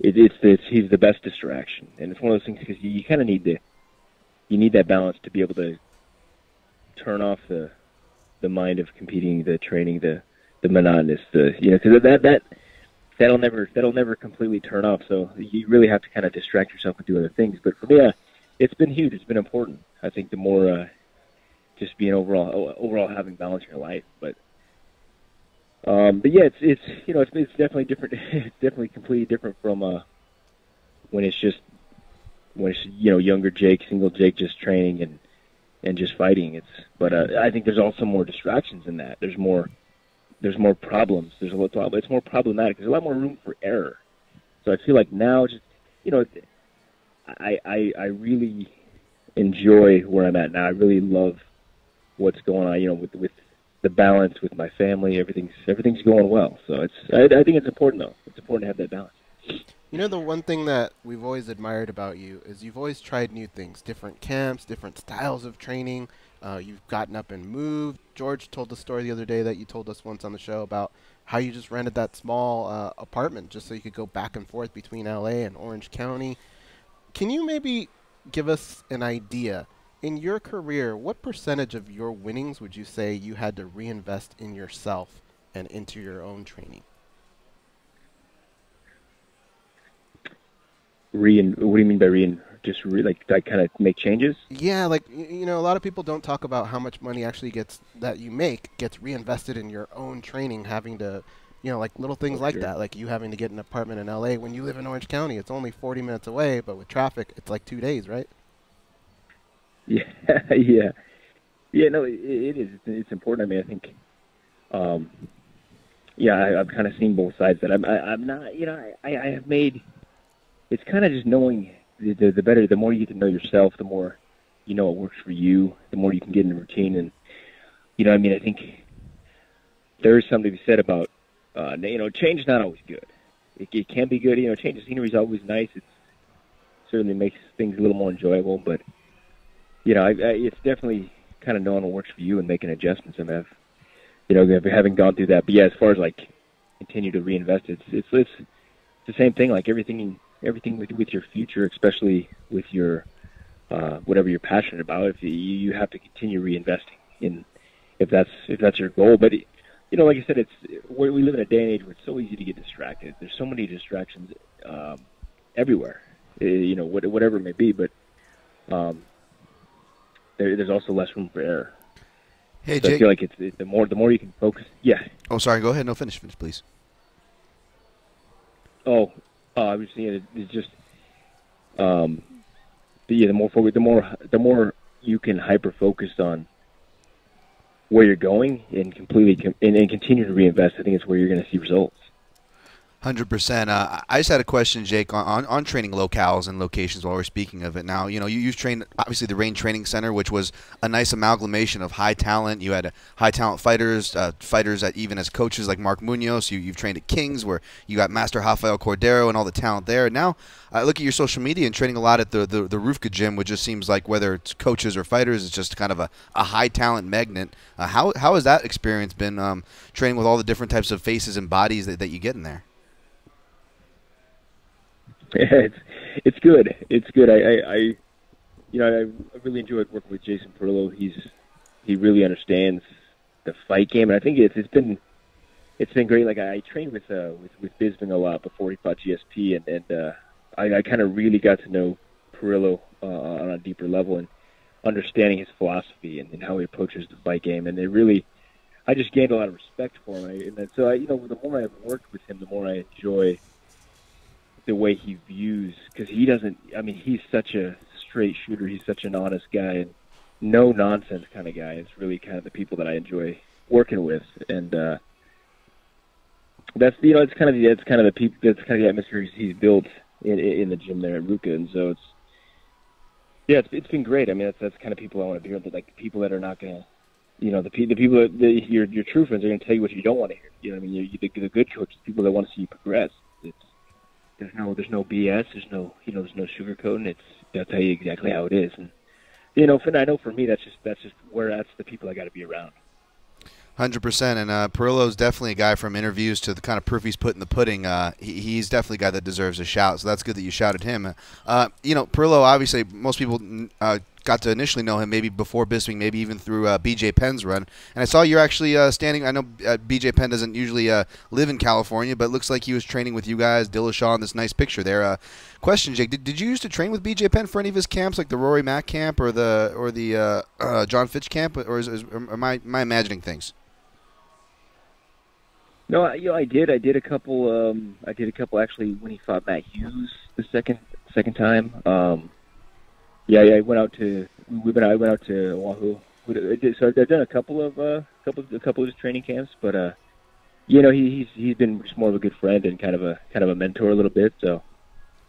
He's the best distraction, and it's one of those things because you kind of need that balance to be able to turn off the mind of competing, the training, the monotonous, you know, because that'll never completely turn off. So you really have to kind of distract yourself and do other things. But for me, it's been huge. It's been important. I think the more just being overall having balance in your life. But yeah, it's you know, it's definitely different. It's definitely completely different from when it's you know, younger Jake, single Jake, just training and just fighting. But I think there's also more distractions in that. There's more problems. It's more problematic. There's a lot more room for error. So I feel like now, just, you know, I really enjoy where I'm at now. I really love what's going on. You know, with the balance with my family, everything's going well. So I think it's important though. It's important to have that balance. You know, the one thing that we've always admired about you is you've always tried new things, different camps, different styles of training. You've gotten up and moved. George told the story the other day that you told us once on the show about how you just rented that small apartment just so you could go back and forth between LA and Orange County. Can you maybe give us an idea, in your career, what percentage of your winnings would you say you had to reinvest in yourself and into your own training? What do you mean by like kind of make changes? Yeah, like, you know, a lot of people don't talk about how much money actually gets reinvested in your own training, having to, You know, like little things like that, like you having to get an apartment in L.A. when you live in Orange County. It's only 40 minutes away, but with traffic, it's like 2 days, right? Yeah, yeah. Yeah, no, it is. It's important. I mean, I think, I've kind of seen both sides. That I'm not, you know, I have made, it's kind of just knowing the better, the more you get to know yourself, the more you know what works for you, the more you can get in the routine. And, you know, I mean, I think there is something to be said about, you know, change is not always good. It can be good. You know, change of scenery is always nice. It certainly makes things a little more enjoyable. But, you know, it's definitely kind of knowing what works for you and making adjustments. And having gone through that. But, yeah, as far as, like, continue to reinvest, it's the same thing, like everything with your future, especially with your whatever you're passionate about. If you have to continue reinvesting in, if that's your goal. But you know, like I said, we live in a day and age where it's so easy to get distracted. There's so many distractions everywhere. You know, whatever it may be. But there's also less room for error. Hey, so Jake. I feel like it's the more you can focus. Yeah. Oh, sorry. Go ahead. No, finish, please. Oh, I was saying it's just, the more you can hyper focus on where you're going and and continue to reinvest. I think it's where you're going to see results. 100%. I just had a question, Jake, on training locales and locations while we're speaking of it. Now, you know, you've trained, obviously, the Rain Training Center, which was a nice amalgamation of high talent. You had high-talent fighters that even as coaches like Mark Munoz. You've trained at Kings, where you got Master Rafael Cordero and all the talent there. Now, I look at your social media and training a lot at the Rufka Gym, which just seems like whether it's coaches or fighters, it's just kind of a high-talent magnet. How has that experience been training with all the different types of faces and bodies that you get in there? Yeah, it's good. It's good. I really enjoyed working with Jason Perillo. He really understands the fight game, and I think it's been great. Like I trained with Bisping a lot before he fought GSP, and I kind of really got to know Perillo on a deeper level and understanding his philosophy and how he approaches the fight game. And I just gained a lot of respect for him. And so the more I've worked with him, the more I enjoy the way he views, because he's such a straight shooter. He's such an honest guy and no nonsense kind of guy. It's really kind of the people that I enjoy working with, and that's the atmosphere he's built in the gym there at Ruka, and so it's been great. I mean, that's kind of people I want to be with, like people that are not gonna, you know, the people that your true friends are gonna tell you what you don't want to hear. You know what I mean? The good coaches, people that want to see you progress. There's no BS. There's no sugarcoating. They'll tell you exactly how it is. And you know, I know for me, that's just the people I got to be around. 100%. And Perillo's definitely a guy from interviews to the kind of proof he's put in the pudding. He's definitely a guy that deserves a shout. So that's good that you shouted him. You know, Perillo, obviously, most people got to initially know him maybe before Bisping, maybe even through BJ Penn's run. And I saw you're actually standing. I know BJ Penn doesn't usually live in California, but it looks like he was training with you guys, Dillashaw, in this nice picture there. Question, Jake, did you used to train with BJ Penn for any of his camps, like the Rory Mack camp or the John Fitch camp, or am I imagining things? No, I did. I did a couple. I did a couple actually when he fought Matt Hughes the second time. Yeah, I went out to Oahu. So I've done a couple of his training camps, but you know, he's been just more of a good friend and kind of a mentor a little bit. So,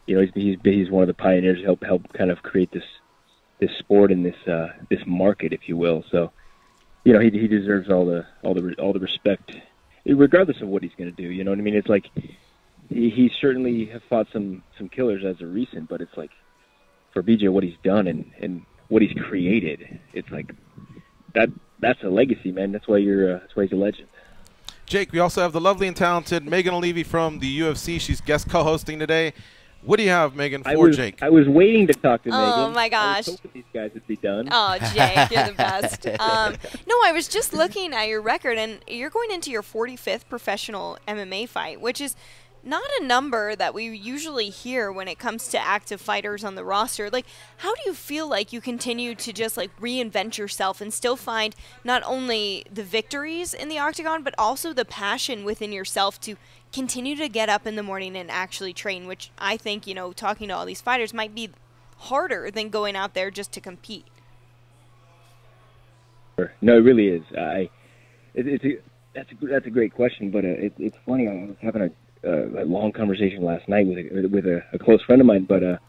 you know, he's one of the pioneers to help kind of create this sport and this market, if you will. So, you know, he deserves all the respect, regardless of what he's going to do. You know what I mean? It's like he certainly have fought some killers as of recent, but it's like, for BJ, what he's done and what he's created, it's like that's a legacy, man. That's why he's a legend. Jake, we also have the lovely and talented Megan Olivi from the UFC. She's guest co-hosting today. What do you have, Megan, for Jake? I was waiting to talk to Megan. Oh, my gosh. I was hoping these guys would be done. Oh, Jake, you're the best. No, I was just looking at your record, and you're going into your 45th professional MMA fight, which is not a number that we usually hear when it comes to active fighters on the roster. Like, how do you feel like you continue to just like reinvent yourself and still find not only the victories in the octagon, but also the passion within yourself to continue to get up in the morning and actually train, which I think, you know, talking to all these fighters might be harder than going out there just to compete. No, it really is. That's a great question, but it's funny. I was having a long conversation last night with a close friend of mine, but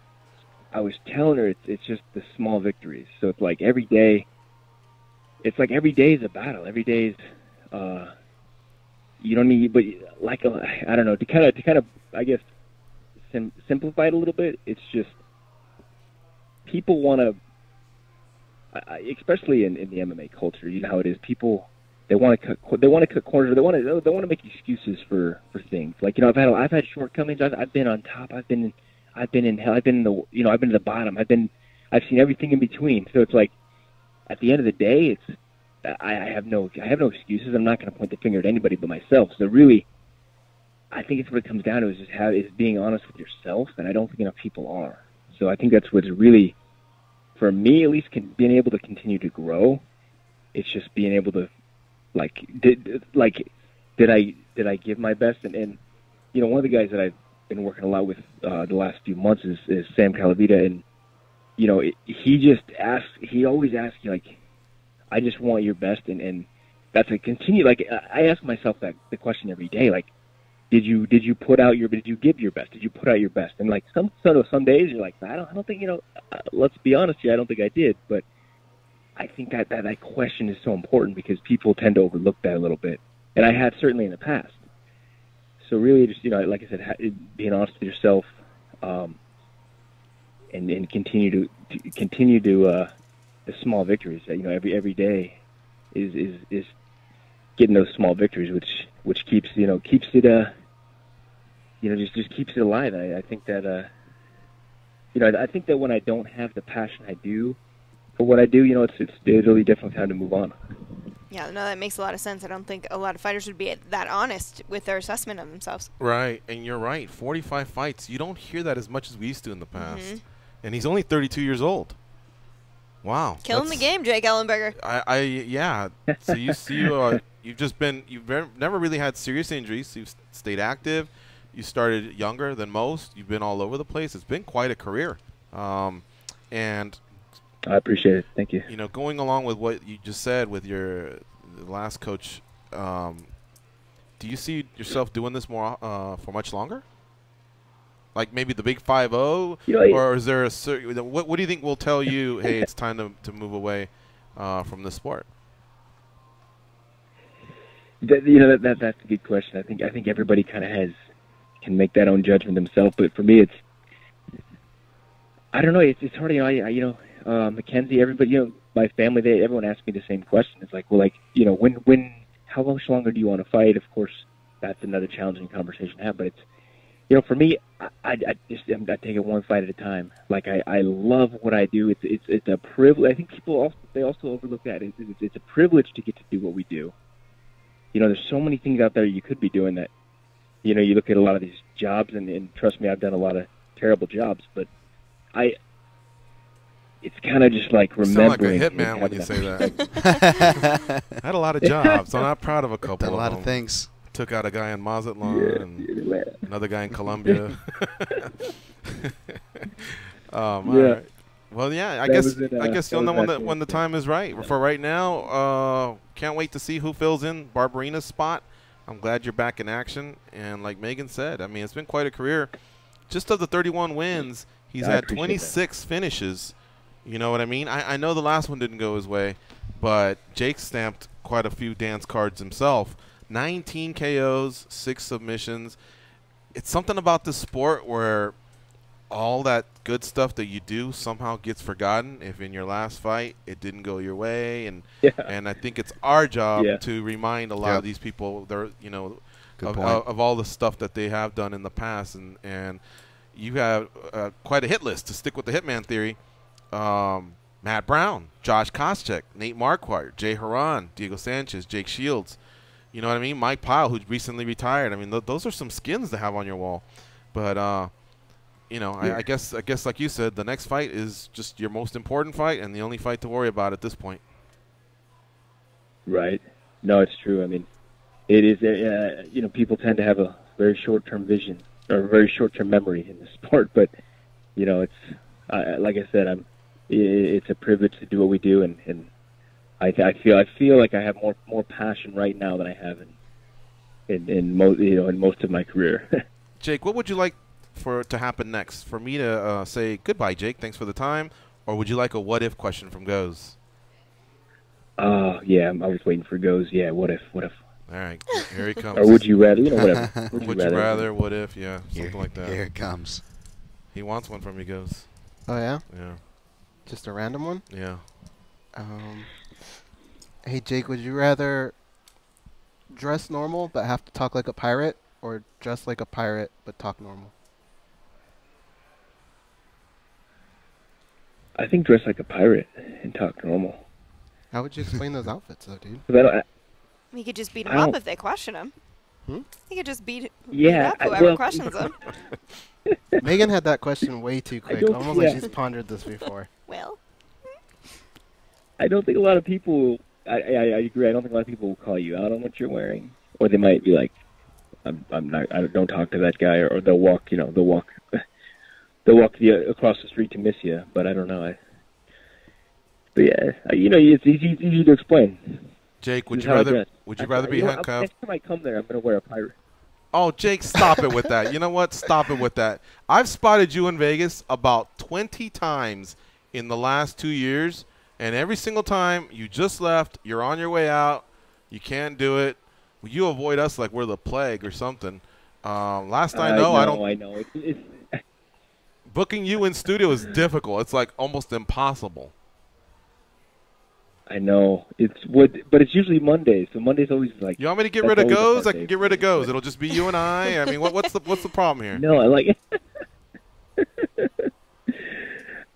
I was telling her it's just the small victories. So it's like every day. It's like every day is a battle. Every day is you don't need, but like I don't know, to kind of I guess simplify it a little bit. It's just people want to. Especially in the MMA culture, you know how it is. People they want to cut corners. They want to make excuses for things. Like, you know, I've had shortcomings. I've been on top. I've been in hell. I've been in the bottom. I've seen everything in between. So it's like at the end of the day, I have no excuses. I'm not going to point the finger at anybody but myself. So really, I think it's what it comes down to is being honest with yourself, and I don't think enough people are. So I think that's what's really, for me at least, being able to continue to grow. It's just being able to, did I give my best? And you know, one of the guys that I've been working a lot with the last few months is Sam Calavita, and you know, he always asks you, like, I just want your best, and that's a continue. Like, I ask myself the question every day, like, did you give your best? Did you put out your best? And like some days you're like, I don't think, you know, let's be honest here, I don't think I did. But I think that question is so important because people tend to overlook that a little bit, and I have certainly in the past. So really, just, you know, like I said, being honest with yourself, and continue to the small victories. You know, every day is getting those small victories, which keeps it just keeps it alive. I think that I think that when I don't have the passion I do for what I do, you know, it's really definitely time to move on. Yeah, no, that makes a lot of sense. I don't think a lot of fighters would be that honest with their assessment of themselves. Right, and you're right. 45 fights. You don't hear that as much as we used to in the past. And he's only 32 years old. Wow. Killing the game, Jake Ellenberger. Yeah. So you've never really had serious injuries. You've stayed active. You started younger than most. You've been all over the place. It's been quite a career. And I appreciate it. Thank you. You know, going along with what you just said with your last coach, do you see yourself doing this more for much longer? Like maybe the big 5-0, or is there a certain? What do you think will tell you, hey, it's time to move away from this sport? That's a good question. I think everybody kind of can make that own judgment themselves. But for me, I don't know. It's hard. You know, Mackenzie, everybody, you know, my family, everyone asks me the same question. It's like, well, like, you know, how much longer do you want to fight? Of course, that's another challenging conversation to have. But it's, you know, for me, I take it one fight at a time. Like, I love what I do. It's a privilege. I think people also overlook that. It's a privilege to get to do what we do. You know, there's so many things out there you could be doing that, you know, you look at a lot of these jobs, and trust me, I've done a lot of terrible jobs, but it's kind of just like remembering. You sound like a hitman when you say that. I had a lot of jobs. I'm not proud of a couple. Done a lot of things. Took out a guy in Mazatlan and another guy in Colombia. All right. Well, yeah, I guess you'll know when the time is right. For right now, can't wait to see who fills in Barbarina's spot. I'm glad you're back in action. And like Megan said, I mean, it's been quite a career. Just of the 31 wins, he's had 26 finishes. You know what I mean? I know the last one didn't go his way, but Jake stamped quite a few dance cards himself. 19 KOs, 6 submissions. It's something about this sport where all that good stuff that you do somehow gets forgotten if in your last fight it didn't go your way, and I think it's our job to remind a lot of these people, you know, of all the stuff that they have done in the past, and you have quite a hit list to stick with the Hitman theory. Matt Brown, Josh Koscheck, Nate Marquardt, Jay Haran, Diego Sanchez, Jake Shields. You know what I mean? Mike Pyle, who recently retired. I mean, those are some skins to have on your wall. But you know, I guess like you said, the next fight is just your most important fight and the only fight to worry about at this point. Right. No, it's true. I mean, it is. You know, people tend to have a very short-term vision or a very short-term memory in the sport. But you know, it's like I said, it's a privilege to do what we do, and I feel like I have more passion right now than I have in most of my career. Jake, what would you like for it to happen next? For me to say goodbye, Jake, thanks for the time, or would you like a what if question from Goes? Yeah, I was waiting for Goes. Yeah, what if? All right, here he comes. Or would you rather? You know, whatever. Would you rather? What if? Yeah, something like that. Here it comes. He wants one from you, Goes. Oh yeah. Yeah. Just a random one. Yeah. Hey Jake, would you rather dress normal but have to talk like a pirate, or dress like a pirate but talk normal? I think dress like a pirate and talk normal. How would you explain those outfits, though, dude? We could just beat him up if they question him. Hmm? He could just beat Yeah, up whoever questions him. Megan had that question way too quick, almost like she's pondered this before. Well, I don't think a lot of people. I agree. I don't think a lot of people will call you out on what you're wearing, or they might be like, "I'm not. Don't talk to that guy," or they'll walk. You know, they'll walk across the street to miss you. But I don't know. But yeah, you know, it's easy to explain. Jake, would you rather be handcuffed? Next time I come there, I'm going to wear a pirate. Oh, Jake, stop it with that. You know what? Stop it with that. I've spotted you in Vegas about 20 times in the last 2 years, and every single time you just left, you're on your way out, you can't do it. You avoid us like we're the plague or something. Last I know. I know. It's booking you in studio is difficult. It's like almost impossible. I know. But it's usually Mondays. So Monday's always like. You want me to get rid of Goes? I can get rid of Goes. It'll just be you and I. I mean, what's the problem here? No, I like it.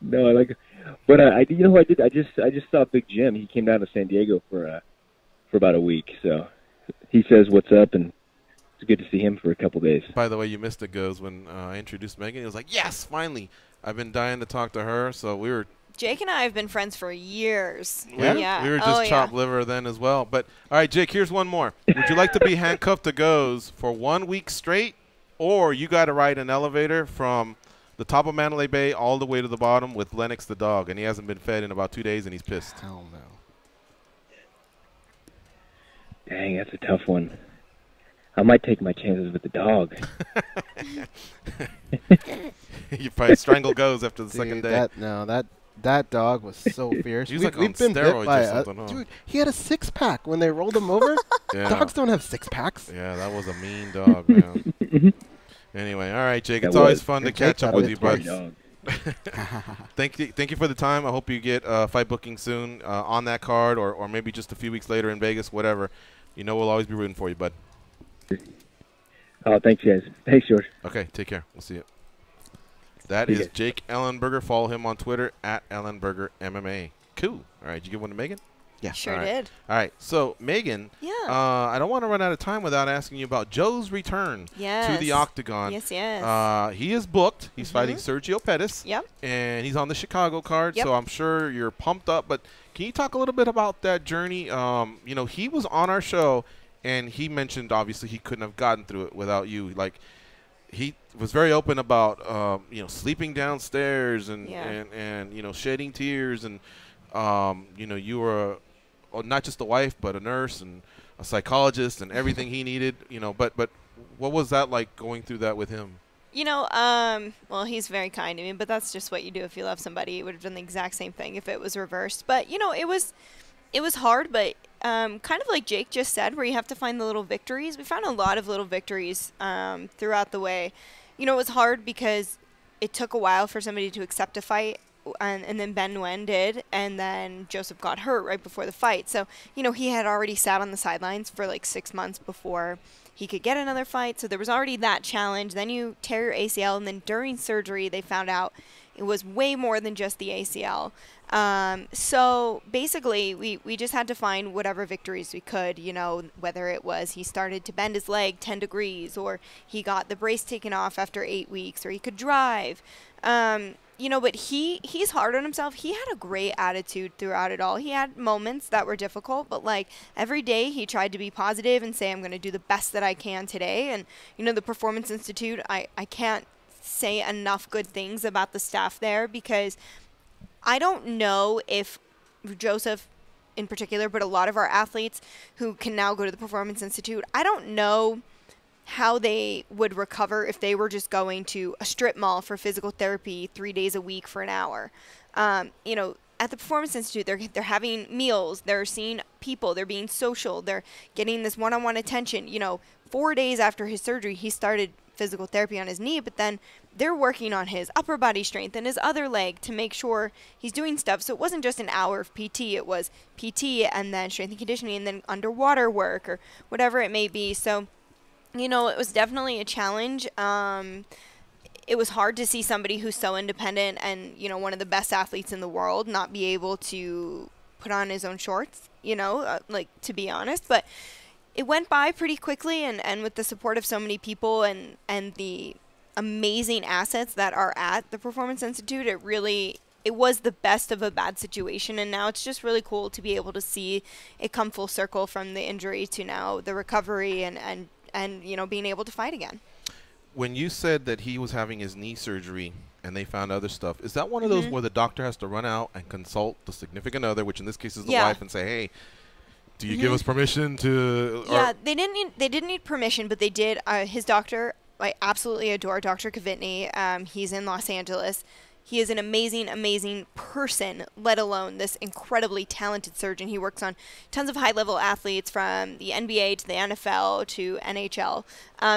No, I like it. But you know who I did? I just saw Big Jim. He came down to San Diego for about a week. So he says what's up, and it's good to see him for a couple days. By the way, you missed it, Goes, when I introduced Megan. He was like, "Yes, finally! I've been dying to talk to her." So we were. Jake and I have been friends for years. Yeah. We were just chopped liver then as well. But, all right, Jake, here's one more. Would you like to be handcuffed to Goes for 1 week straight, or you got to ride an elevator from the top of Mandalay Bay all the way to the bottom with Lennox the dog, and he hasn't been fed in about 2 days, and he's pissed? Hell no. Dang, that's a tough one. I might take my chances with the dog. You probably strangle Goes after the second day. That dog was so fierce. He's like on steroids or something, huh? Dude, he had a 6-pack when they rolled him over. Yeah. Dogs don't have 6-packs. Yeah, that was a mean dog, man. Anyway, all right, Jake. It's always fun to catch up with you, bud. Thank you for the time. I hope you get fight booking soon on that card, or maybe just a few weeks later in Vegas, whatever. You know we'll always be rooting for you, bud. Oh, thanks, guys. Thanks, George. Okay, take care. We'll see you. That is Jake Ellenberger. Follow him on Twitter at Ellenberger MMA. Cool. All right, did you give one to Megan? Yeah. Sure All right. did. All right. So, Megan, I don't want to run out of time without asking you about Joe's return to the Octagon. Yes. He is booked. He's fighting Sergio Pettis. Yep. And he's on the Chicago card, so I'm sure you're pumped up. But can you talk a little bit about that journey? You know, he was on our show, and he mentioned, obviously, he couldn't have gotten through it without you. Like, he was very open about, you know, sleeping downstairs and you know, shedding tears. And, you know, you were not just a wife, but a nurse and a psychologist and everything he needed, you know. But what was that like going through that with him? You know, well, he's very kind to me, but that's just what you do if you love somebody. You would have done the exact same thing if it was reversed. But, you know, it was hard, but kind of like Jake just said, where you have to find the little victories. We found a lot of little victories throughout the way. You know, it was hard because it took a while for somebody to accept a fight, and then Ben Nguyen did, and then Joseph got hurt right before the fight. So, you know, he had already sat on the sidelines for like 6 months before he could get another fight. So there was already that challenge. Then you tear your ACL, and then during surgery, they found out it was way more than just the ACL. So basically, we just had to find whatever victories we could, you know, whether it was he started to bend his leg 10 degrees, or he got the brace taken off after 8 weeks, or he could drive. You know, but he's hard on himself. He had a great attitude throughout it all. He had moments that were difficult, but like every day he tried to be positive and say, I'm going to do the best that I can today. And, you know, the Performance Institute, I can't say enough good things about the staff there, because I don't know if Joseph in particular, but a lot of our athletes who can now go to the Performance Institute, I don't know how they would recover if they were just going to a strip mall for physical therapy 3 days a week for an hour. You know, at the Performance Institute, they're having meals, they're seeing people, they're being social, they're getting this one-on-one attention. You know, 4 days after his surgery, he started physical therapy on his knee, but then they're working on his upper body strength and his other leg to make sure he's doing stuff. So it wasn't just an hour of PT, it was PT and then strength and conditioning and then underwater work or whatever it may be. So, you know, it was definitely a challenge. It was hard to see somebody who's so independent and, you know, one of the best athletes in the world not be able to put on his own shorts, you know, like, to be honest. But it went by pretty quickly, and with the support of so many people and the amazing assets that are at the Performance Institute, it was the best of a bad situation. And now it's just really cool to be able to see it come full circle from the injury to now the recovery and you know, being able to fight again. When you said that he was having his knee surgery and they found other stuff, is that one of those where the doctor has to run out and consult the significant other, which in this case is the wife, and say, hey, do you give us permission to... Yeah, they didn't need permission, but they did. His doctor, I absolutely adore Dr. Kavitny. He's in Los Angeles. He is an amazing, amazing person, let alone this incredibly talented surgeon. He works on tons of high-level athletes from the NBA to the NFL to NHL.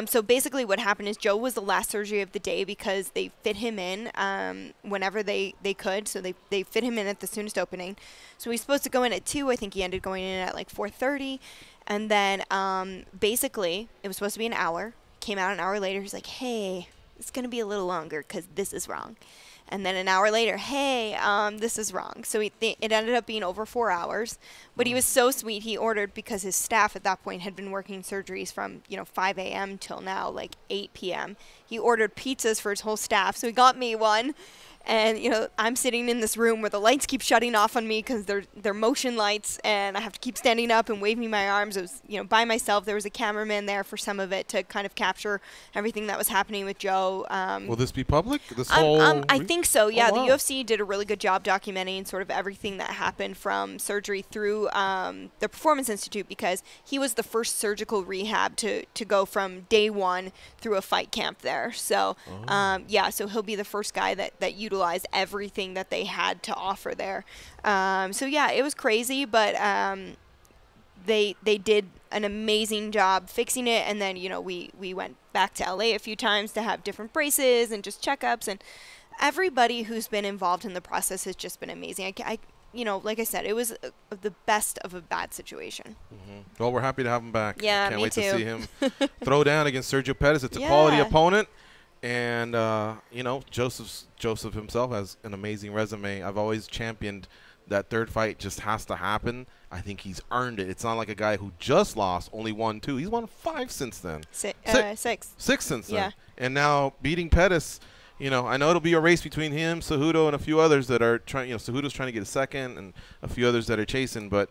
So basically what happened is Joe was the last surgery of the day because they fit him in whenever they could. So they fit him in at the soonest opening. So he's supposed to go in at 2. I think he ended going in at like 4:30. And then basically it was supposed to be an hour. Came out an hour later. He's like, hey, it's going to be a little longer because this is wrong. And then an hour later, hey, this is wrong. So it ended up being over 4 hours. But he was so sweet. He ordered, because his staff at that point had been working surgeries from, you know, 5 a.m. till now, like 8 p.m. He ordered pizzas for his whole staff. So he got me one. And, you know, I'm sitting in this room where the lights keep shutting off on me because they're motion lights, and I have to keep standing up and waving my arms. I was, you know, by myself. There was a cameraman there for some of it to kind of capture everything that was happening with Joe. Will this be public? I think so, yeah. Oh, wow. The UFC did a really good job documenting sort of everything that happened from surgery through the Performance Institute, because he was the first surgical rehab to go from day one through a fight camp there. So, yeah, so he'll be the first guy that utilized everything that they had to offer there. So yeah, it was crazy, but they did an amazing job fixing it. And then, you know, we went back to LA a few times to have different braces and just checkups, and everybody who's been involved in the process has just been amazing. I you know, like I said, it was the best of a bad situation. Well, we're happy to have him back. Yeah, Can't me wait too. to see him throw down against Sergio Pettis. It's a quality opponent. And, you know, Joseph himself has an amazing resume. I've always championed that third fight just has to happen. I think he's earned it. It's not like a guy who just lost, only won 2. He's won 5 since then. Six. 6 since then. Yeah. And now beating Pettis, you know, I know it'll be a race between him, Cejudo, and a few others that are trying. You know, Cejudo's trying to get a second, and a few others that are chasing, but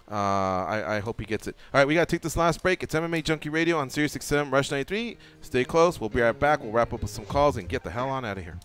I hope he gets it. All right, we got to take this last break. It's MMA Junkie Radio on Sirius XM Rush 93. Stay close. We'll be right back. We'll wrap up with some calls and get the hell on out of here.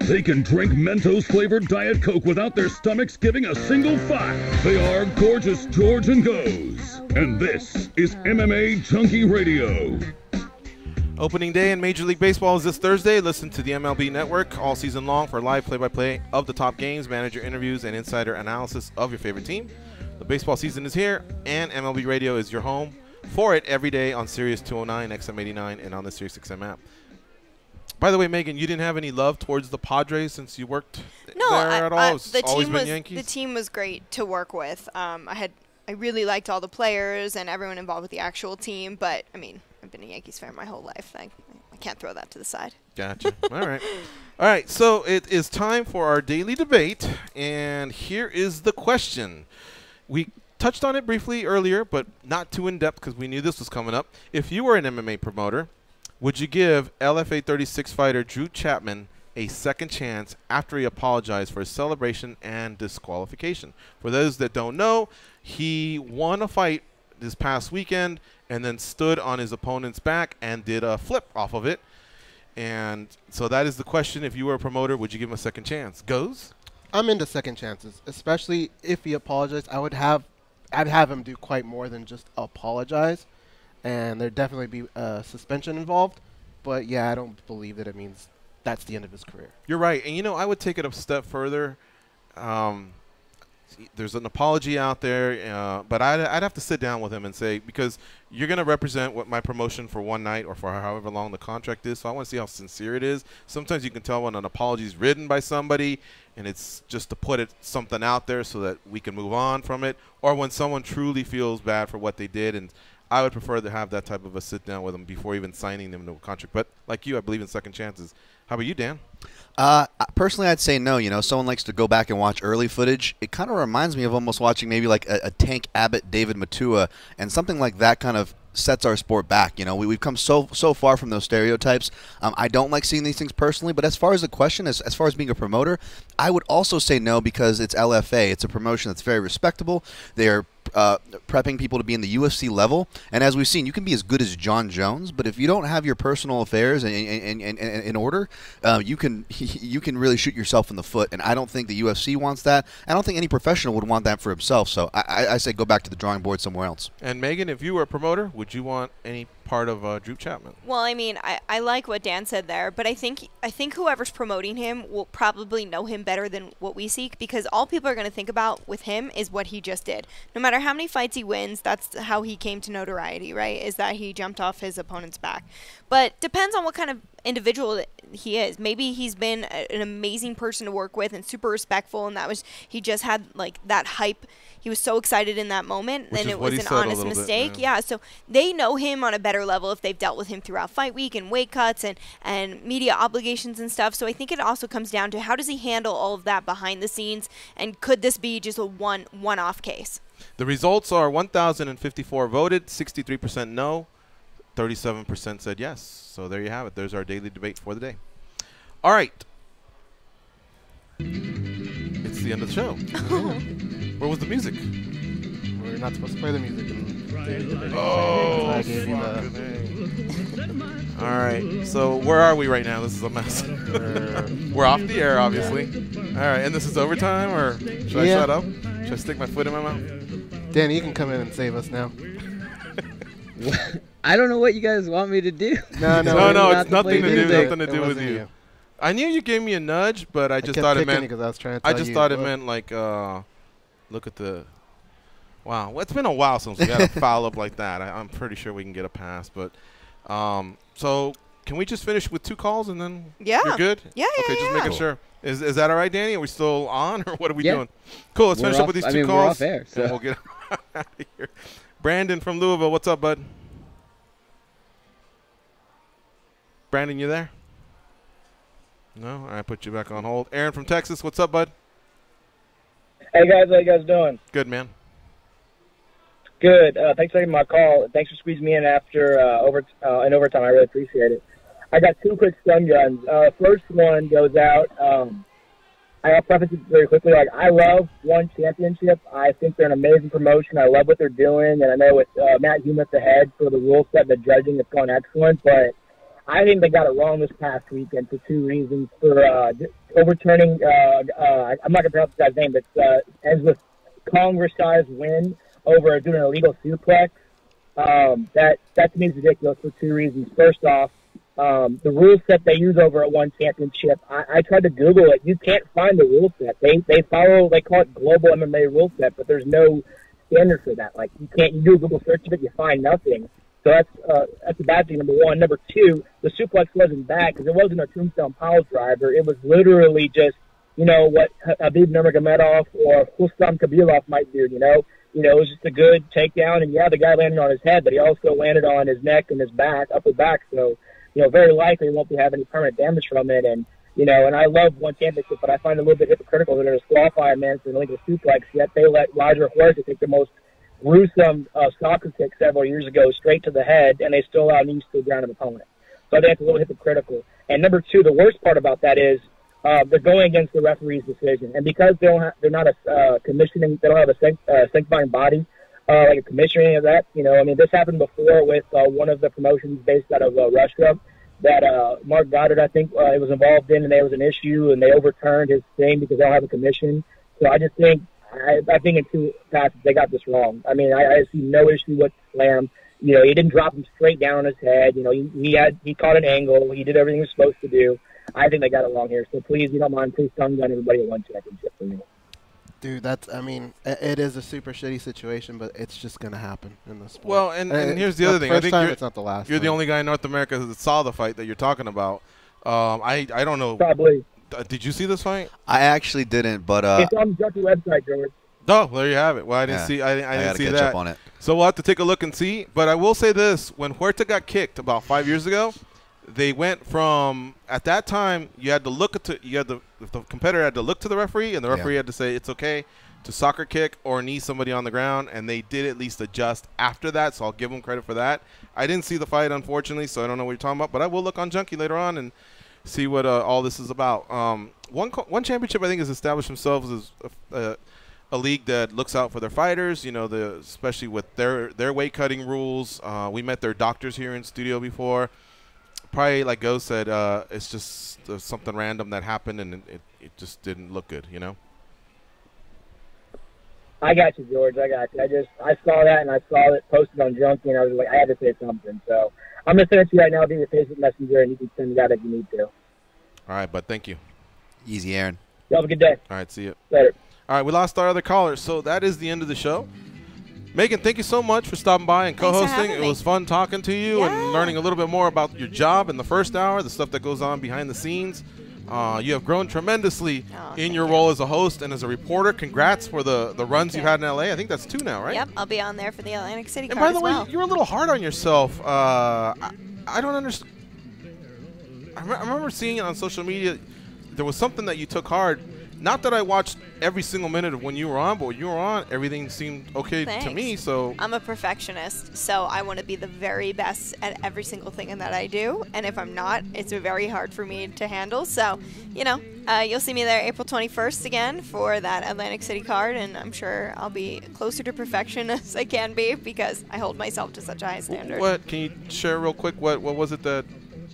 They can drink Mentos-flavored Diet Coke without their stomachs giving a single fuck. They are Gorgeous George and Goes. And this is MMA Junkie Radio. Opening day in Major League Baseball is this Thursday. Listen to the MLB Network all season long for live play-by-play of the top games, manager interviews, and insider analysis of your favorite team. The baseball season is here, and MLB Radio is your home for it every day on Sirius 209, XM89, and on the Sirius XM app. By the way, Megan, you didn't have any love towards the Padres since you worked there at all? The team was great to work with. I really liked all the players and everyone involved with the actual team, but I mean, I've been a Yankees fan my whole life. I can't throw that to the side. Gotcha. All right. All right, so it is time for our daily debate, and here is the question. We touched on it briefly earlier, but not too in-depth because we knew this was coming up. If you were an MMA promoter, would you give LFA 36 fighter Drew Chapman a second chance after he apologized for his celebration and disqualification? For those that don't know, he won a fight this past weekend and then stood on his opponent's back and did a flip off of it. And so that is the question. If you were a promoter, would you give him a second chance? Goes? I'm into second chances, especially if he apologized. I'd have him do quite more than just apologize. And there'd definitely be a suspension involved. But, yeah, I don't believe that it means that's the end of his career. You're right. And, you know, I would take it a step further. There's an apology out there, but I'd have to sit down with him and say, because you're going to represent what my promotion for one night or for however long the contract is, so I want to see how sincere it is. Sometimes you can tell when an apology is written by somebody and it's just to put something out there so that we can move on from it, or when someone truly feels bad for what they did. And I would prefer to have that type of a sit down with them before even signing them into a contract. But like you, I believe in second chances. How about you, Dan? Personally, I'd say no. You know, someone likes to go back and watch early footage. It kind of reminds me of almost watching maybe like a Tank Abbott, David Matua, and something like that kind of sets our sport back. You know, we've come so far from those stereotypes. I don't like seeing these things personally, but as far as the question, as far as being a promoter, I would also say no, because it's LFA. It's a promotion that's very respectable. They're prepping people to be in the UFC level, and as we've seen, you can be as good as John Jones, but if you don't have your personal affairs in order, you can really shoot yourself in the foot. And I don't think the UFC wants that. I don't think any professional would want that for himself. So I say go back to the drawing board somewhere else. And Megan, if you were a promoter, would you want any part of Drew Chapman? Well, I mean, I like what Dan said there, but I think whoever's promoting him will probably know him better than what we seek, because all people are going to think about with him is what he just did. No matter how many fights he wins, that's how he came to notoriety, right? Is that he jumped off his opponent's back. But depends on what kind of individual he is. Maybe he's been an amazing person to work with and super respectful, and he just had like that hype. He was so excited in that moment, and it was an honest mistake. Yeah, so they know him on a better level if they've dealt with him throughout fight week and weight cuts and media obligations and stuff. So I think it also comes down to how does he handle all of that behind the scenes, and could this be just a one-off case? The results are 1,054 voted, 63% no, 37% said yes. So there you have it. There's our daily debate for the day. All right. It's the end of the show. Where was the music? We're not supposed to play the music in the daily debate. Oh, I gave you all right. So where are we right now? This is a mess. We're off the air, obviously. All right. And this is overtime, or should I shut up? Should I stick my foot in my mouth? Danny, you can come in and save us now. I don't know what you guys want me to do. No, it's nothing to do with you. I knew you gave me a nudge, but I just thought it meant. I just thought it meant like, look at the. Wow, well, it's been a while since we got a foul up like that. I'm pretty sure we can get a pass, but so can we just finish with 2 calls and then you're good? Yeah. Okay, just making sure. Is that all right, Danny? Are we still on, or what are we doing? Cool. Let's finish up with these 2 calls. We're off air, so. And we'll get out of here. Brandon from Louisville, what's up, bud? Brandon, you there? No? All right, put you back on hold. Aaron from Texas, what's up, bud? Hey, guys. How you guys doing? Good, man. Good. Thanks for taking my call. Thanks for squeezing me in after in overtime. I really appreciate it. I got 2 quick stun guns. First one goes out. I'll preface it very quickly. Like, I love One Championship. I think they're an amazing promotion. I love what they're doing, and I know with Matt Hume at the head for the rule set, the judging, it's going excellent. But I think they got it wrong this past weekend for two reasons. For overturning, I'm not going to pronounce the guy's name, but as with Congress-sized win over doing an illegal suplex, that to me is ridiculous for two reasons. First off, the rule set they use over at One Championship, I tried to Google it. You can't find the rule set. They follow, they call it global MMA rule set, but there's no standard for that. Like, you do a Google search of it, you find nothing. So that's a bad thing, number one. Number two, the suplex wasn't bad because it wasn't a tombstone pile driver. It was literally just, what Habib Nurmagomedov or Rustam Khabibov might do, it was just a good takedown, and the guy landed on his head, but he also landed on his neck and his back, upper back, so, very likely he won't have any permanent damage from it, and, and I love One Championship, but I find it a little bit hypocritical that they're disqualifying man for an illegal suplex, yet they let Roger Huerta take the most gruesome soccer kick several years ago straight to the head, and they still allow knees to the ground of opponent. So I think it's a little hypocritical. And number two, the worst part about that is they're going against the referee's decision, and because they're not a commissioning, they don't have a sanctifying body like a commission or any of that. This happened before with one of the promotions based out of Russia that Mark Goddard, I think, it was involved in, and there was an issue, and they overturned his thing because they don't have a commission. So I just think. I think in two passes they got this wrong. I see no issue with Slam. He didn't drop him straight down on his head. He caught an angle. He did everything he was supposed to do. I think they got it wrong here. So please, you don't mind, please stun gun everybody at One Championship for me. Dude, it is a super shitty situation, but it's just going to happen in the sport. Well, and here's the other thing. I think it's not the last you're the only guy in North America that saw the fight that you're talking about. I don't know. Probably. Did you see this fight? I actually didn't, but it's on the Junkie website, George. Oh, there you have it. Well, I didn't see. I didn't see catch that. up on it. So we'll have to take a look and see. But I will say this: when Huerta got kicked about 5 years ago, they went from at that time you had to look at the competitor had to look to the referee, and the referee had to say it's okay to soccer kick or knee somebody on the ground, and they did at least adjust after that. So I'll give them credit for that. I didn't see the fight, unfortunately, so I don't know what you're talking about. But I will look on Junkie later on and see what all this is about. One Championship, I think, has established themselves as a league that looks out for their fighters. Especially with their weight cutting rules. We met their doctors here in studio before. Probably, like Go said, it's just something random that happened, and it just didn't look good. I got you, George. I got you. I saw that, and I saw it posted on Junkie, and I was like, I had to say something. So I'm going to send it to you right now. I'll be your Facebook Messenger, and you can send it out if you need to. All right, bud. Thank you. Easy, Aaron. You have a good day. All right, see you. Later. All right, we lost our other caller, so that is the end of the show. Megan, thank you so much for stopping by and co-hosting. It was fun talking to you and learning a little bit more about your job in the first hour, the stuff that goes on behind the scenes. You have grown tremendously in your role as a host and as a reporter. Congrats for the runs you've had in L.A. I think that's 2 now, right? Yep, I'll be on there for the Atlantic City card by the as way, well. you're a little hard on yourself. I don't understand. I remember seeing it on social media. There was something that you took hard. Not that I watched every single minute of when you were on, but when you were on, everything seemed okay to me. So I'm a perfectionist, so I want to be the very best at every single thing that I do. And if I'm not, it's very hard for me to handle. So, you'll see me there April 21st again for that Atlantic City card, and I'm sure I'll be closer to perfection as I can be because I hold myself to such a high standard. What can you share real quick? What was it that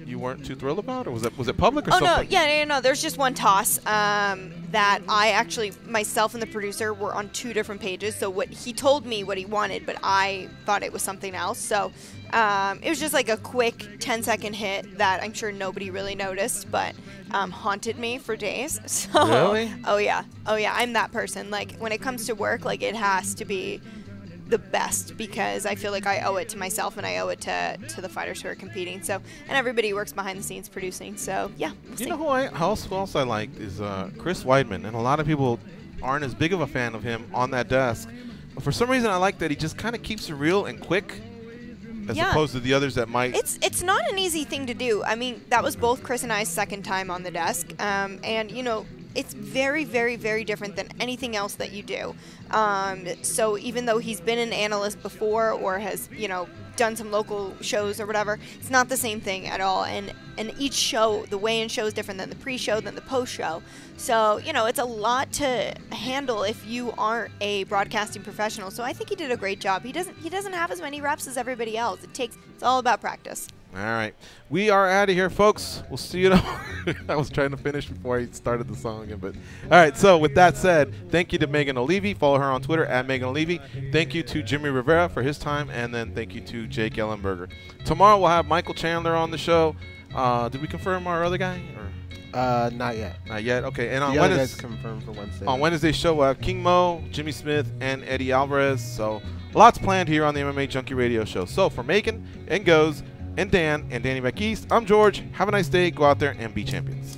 you weren't too thrilled about, or was it public or something? No. There's just one toss that I actually, myself and the producer, were on 2 different pages. So what he told me what he wanted, but I thought it was something else. So it was just like a quick 10-second hit that I'm sure nobody really noticed, but haunted me for days. So, really? Oh yeah. I'm that person. Like when it comes to work, like it has to be the best because I feel like I owe it to myself and I owe it to the fighters who are competing. So, and everybody works behind the scenes producing. So, yeah. You know who else I liked is Chris Weidman, and a lot of people aren't as big of a fan of him on that desk. But for some reason, I like that he just kind of keeps it real and quick, as opposed to the others that might. It's not an easy thing to do. I mean, that was both Chris and I's second time on the desk, and it's very, very, very different than anything else that you do. So even though he's been an analyst before or has, done some local shows or whatever, it's not the same thing at all. And each show, the weigh-in show is different than the pre-show, than the post-show. So, it's a lot to handle if you aren't a broadcasting professional. So I think he did a great job. He doesn't have as many reps as everybody else. It's all about practice. All right. We are out of here, folks. We'll see you. I was trying to finish before I started the song again. But all right. So with that said, thank you to Megan Olivi. Follow her on Twitter at Megan Olivi. Thank you to Jimmie Rivera for his time. And then thank you to Jake Ellenberger. Tomorrow we'll have Michael Chandler on the show. Did we confirm our other guy? Or? Not yet. Not yet. Okay. And on the other guy's Wednesday, confirmed for Wednesday. on Wednesday's show, we'll have King Mo, Jimmy Smith, and Eddie Alvarez. So lots planned here on the MMA Junkie Radio Show. So for Megan and Goes and Dan and Danny back east, I'm George. Have a nice day. Go out there and be champions.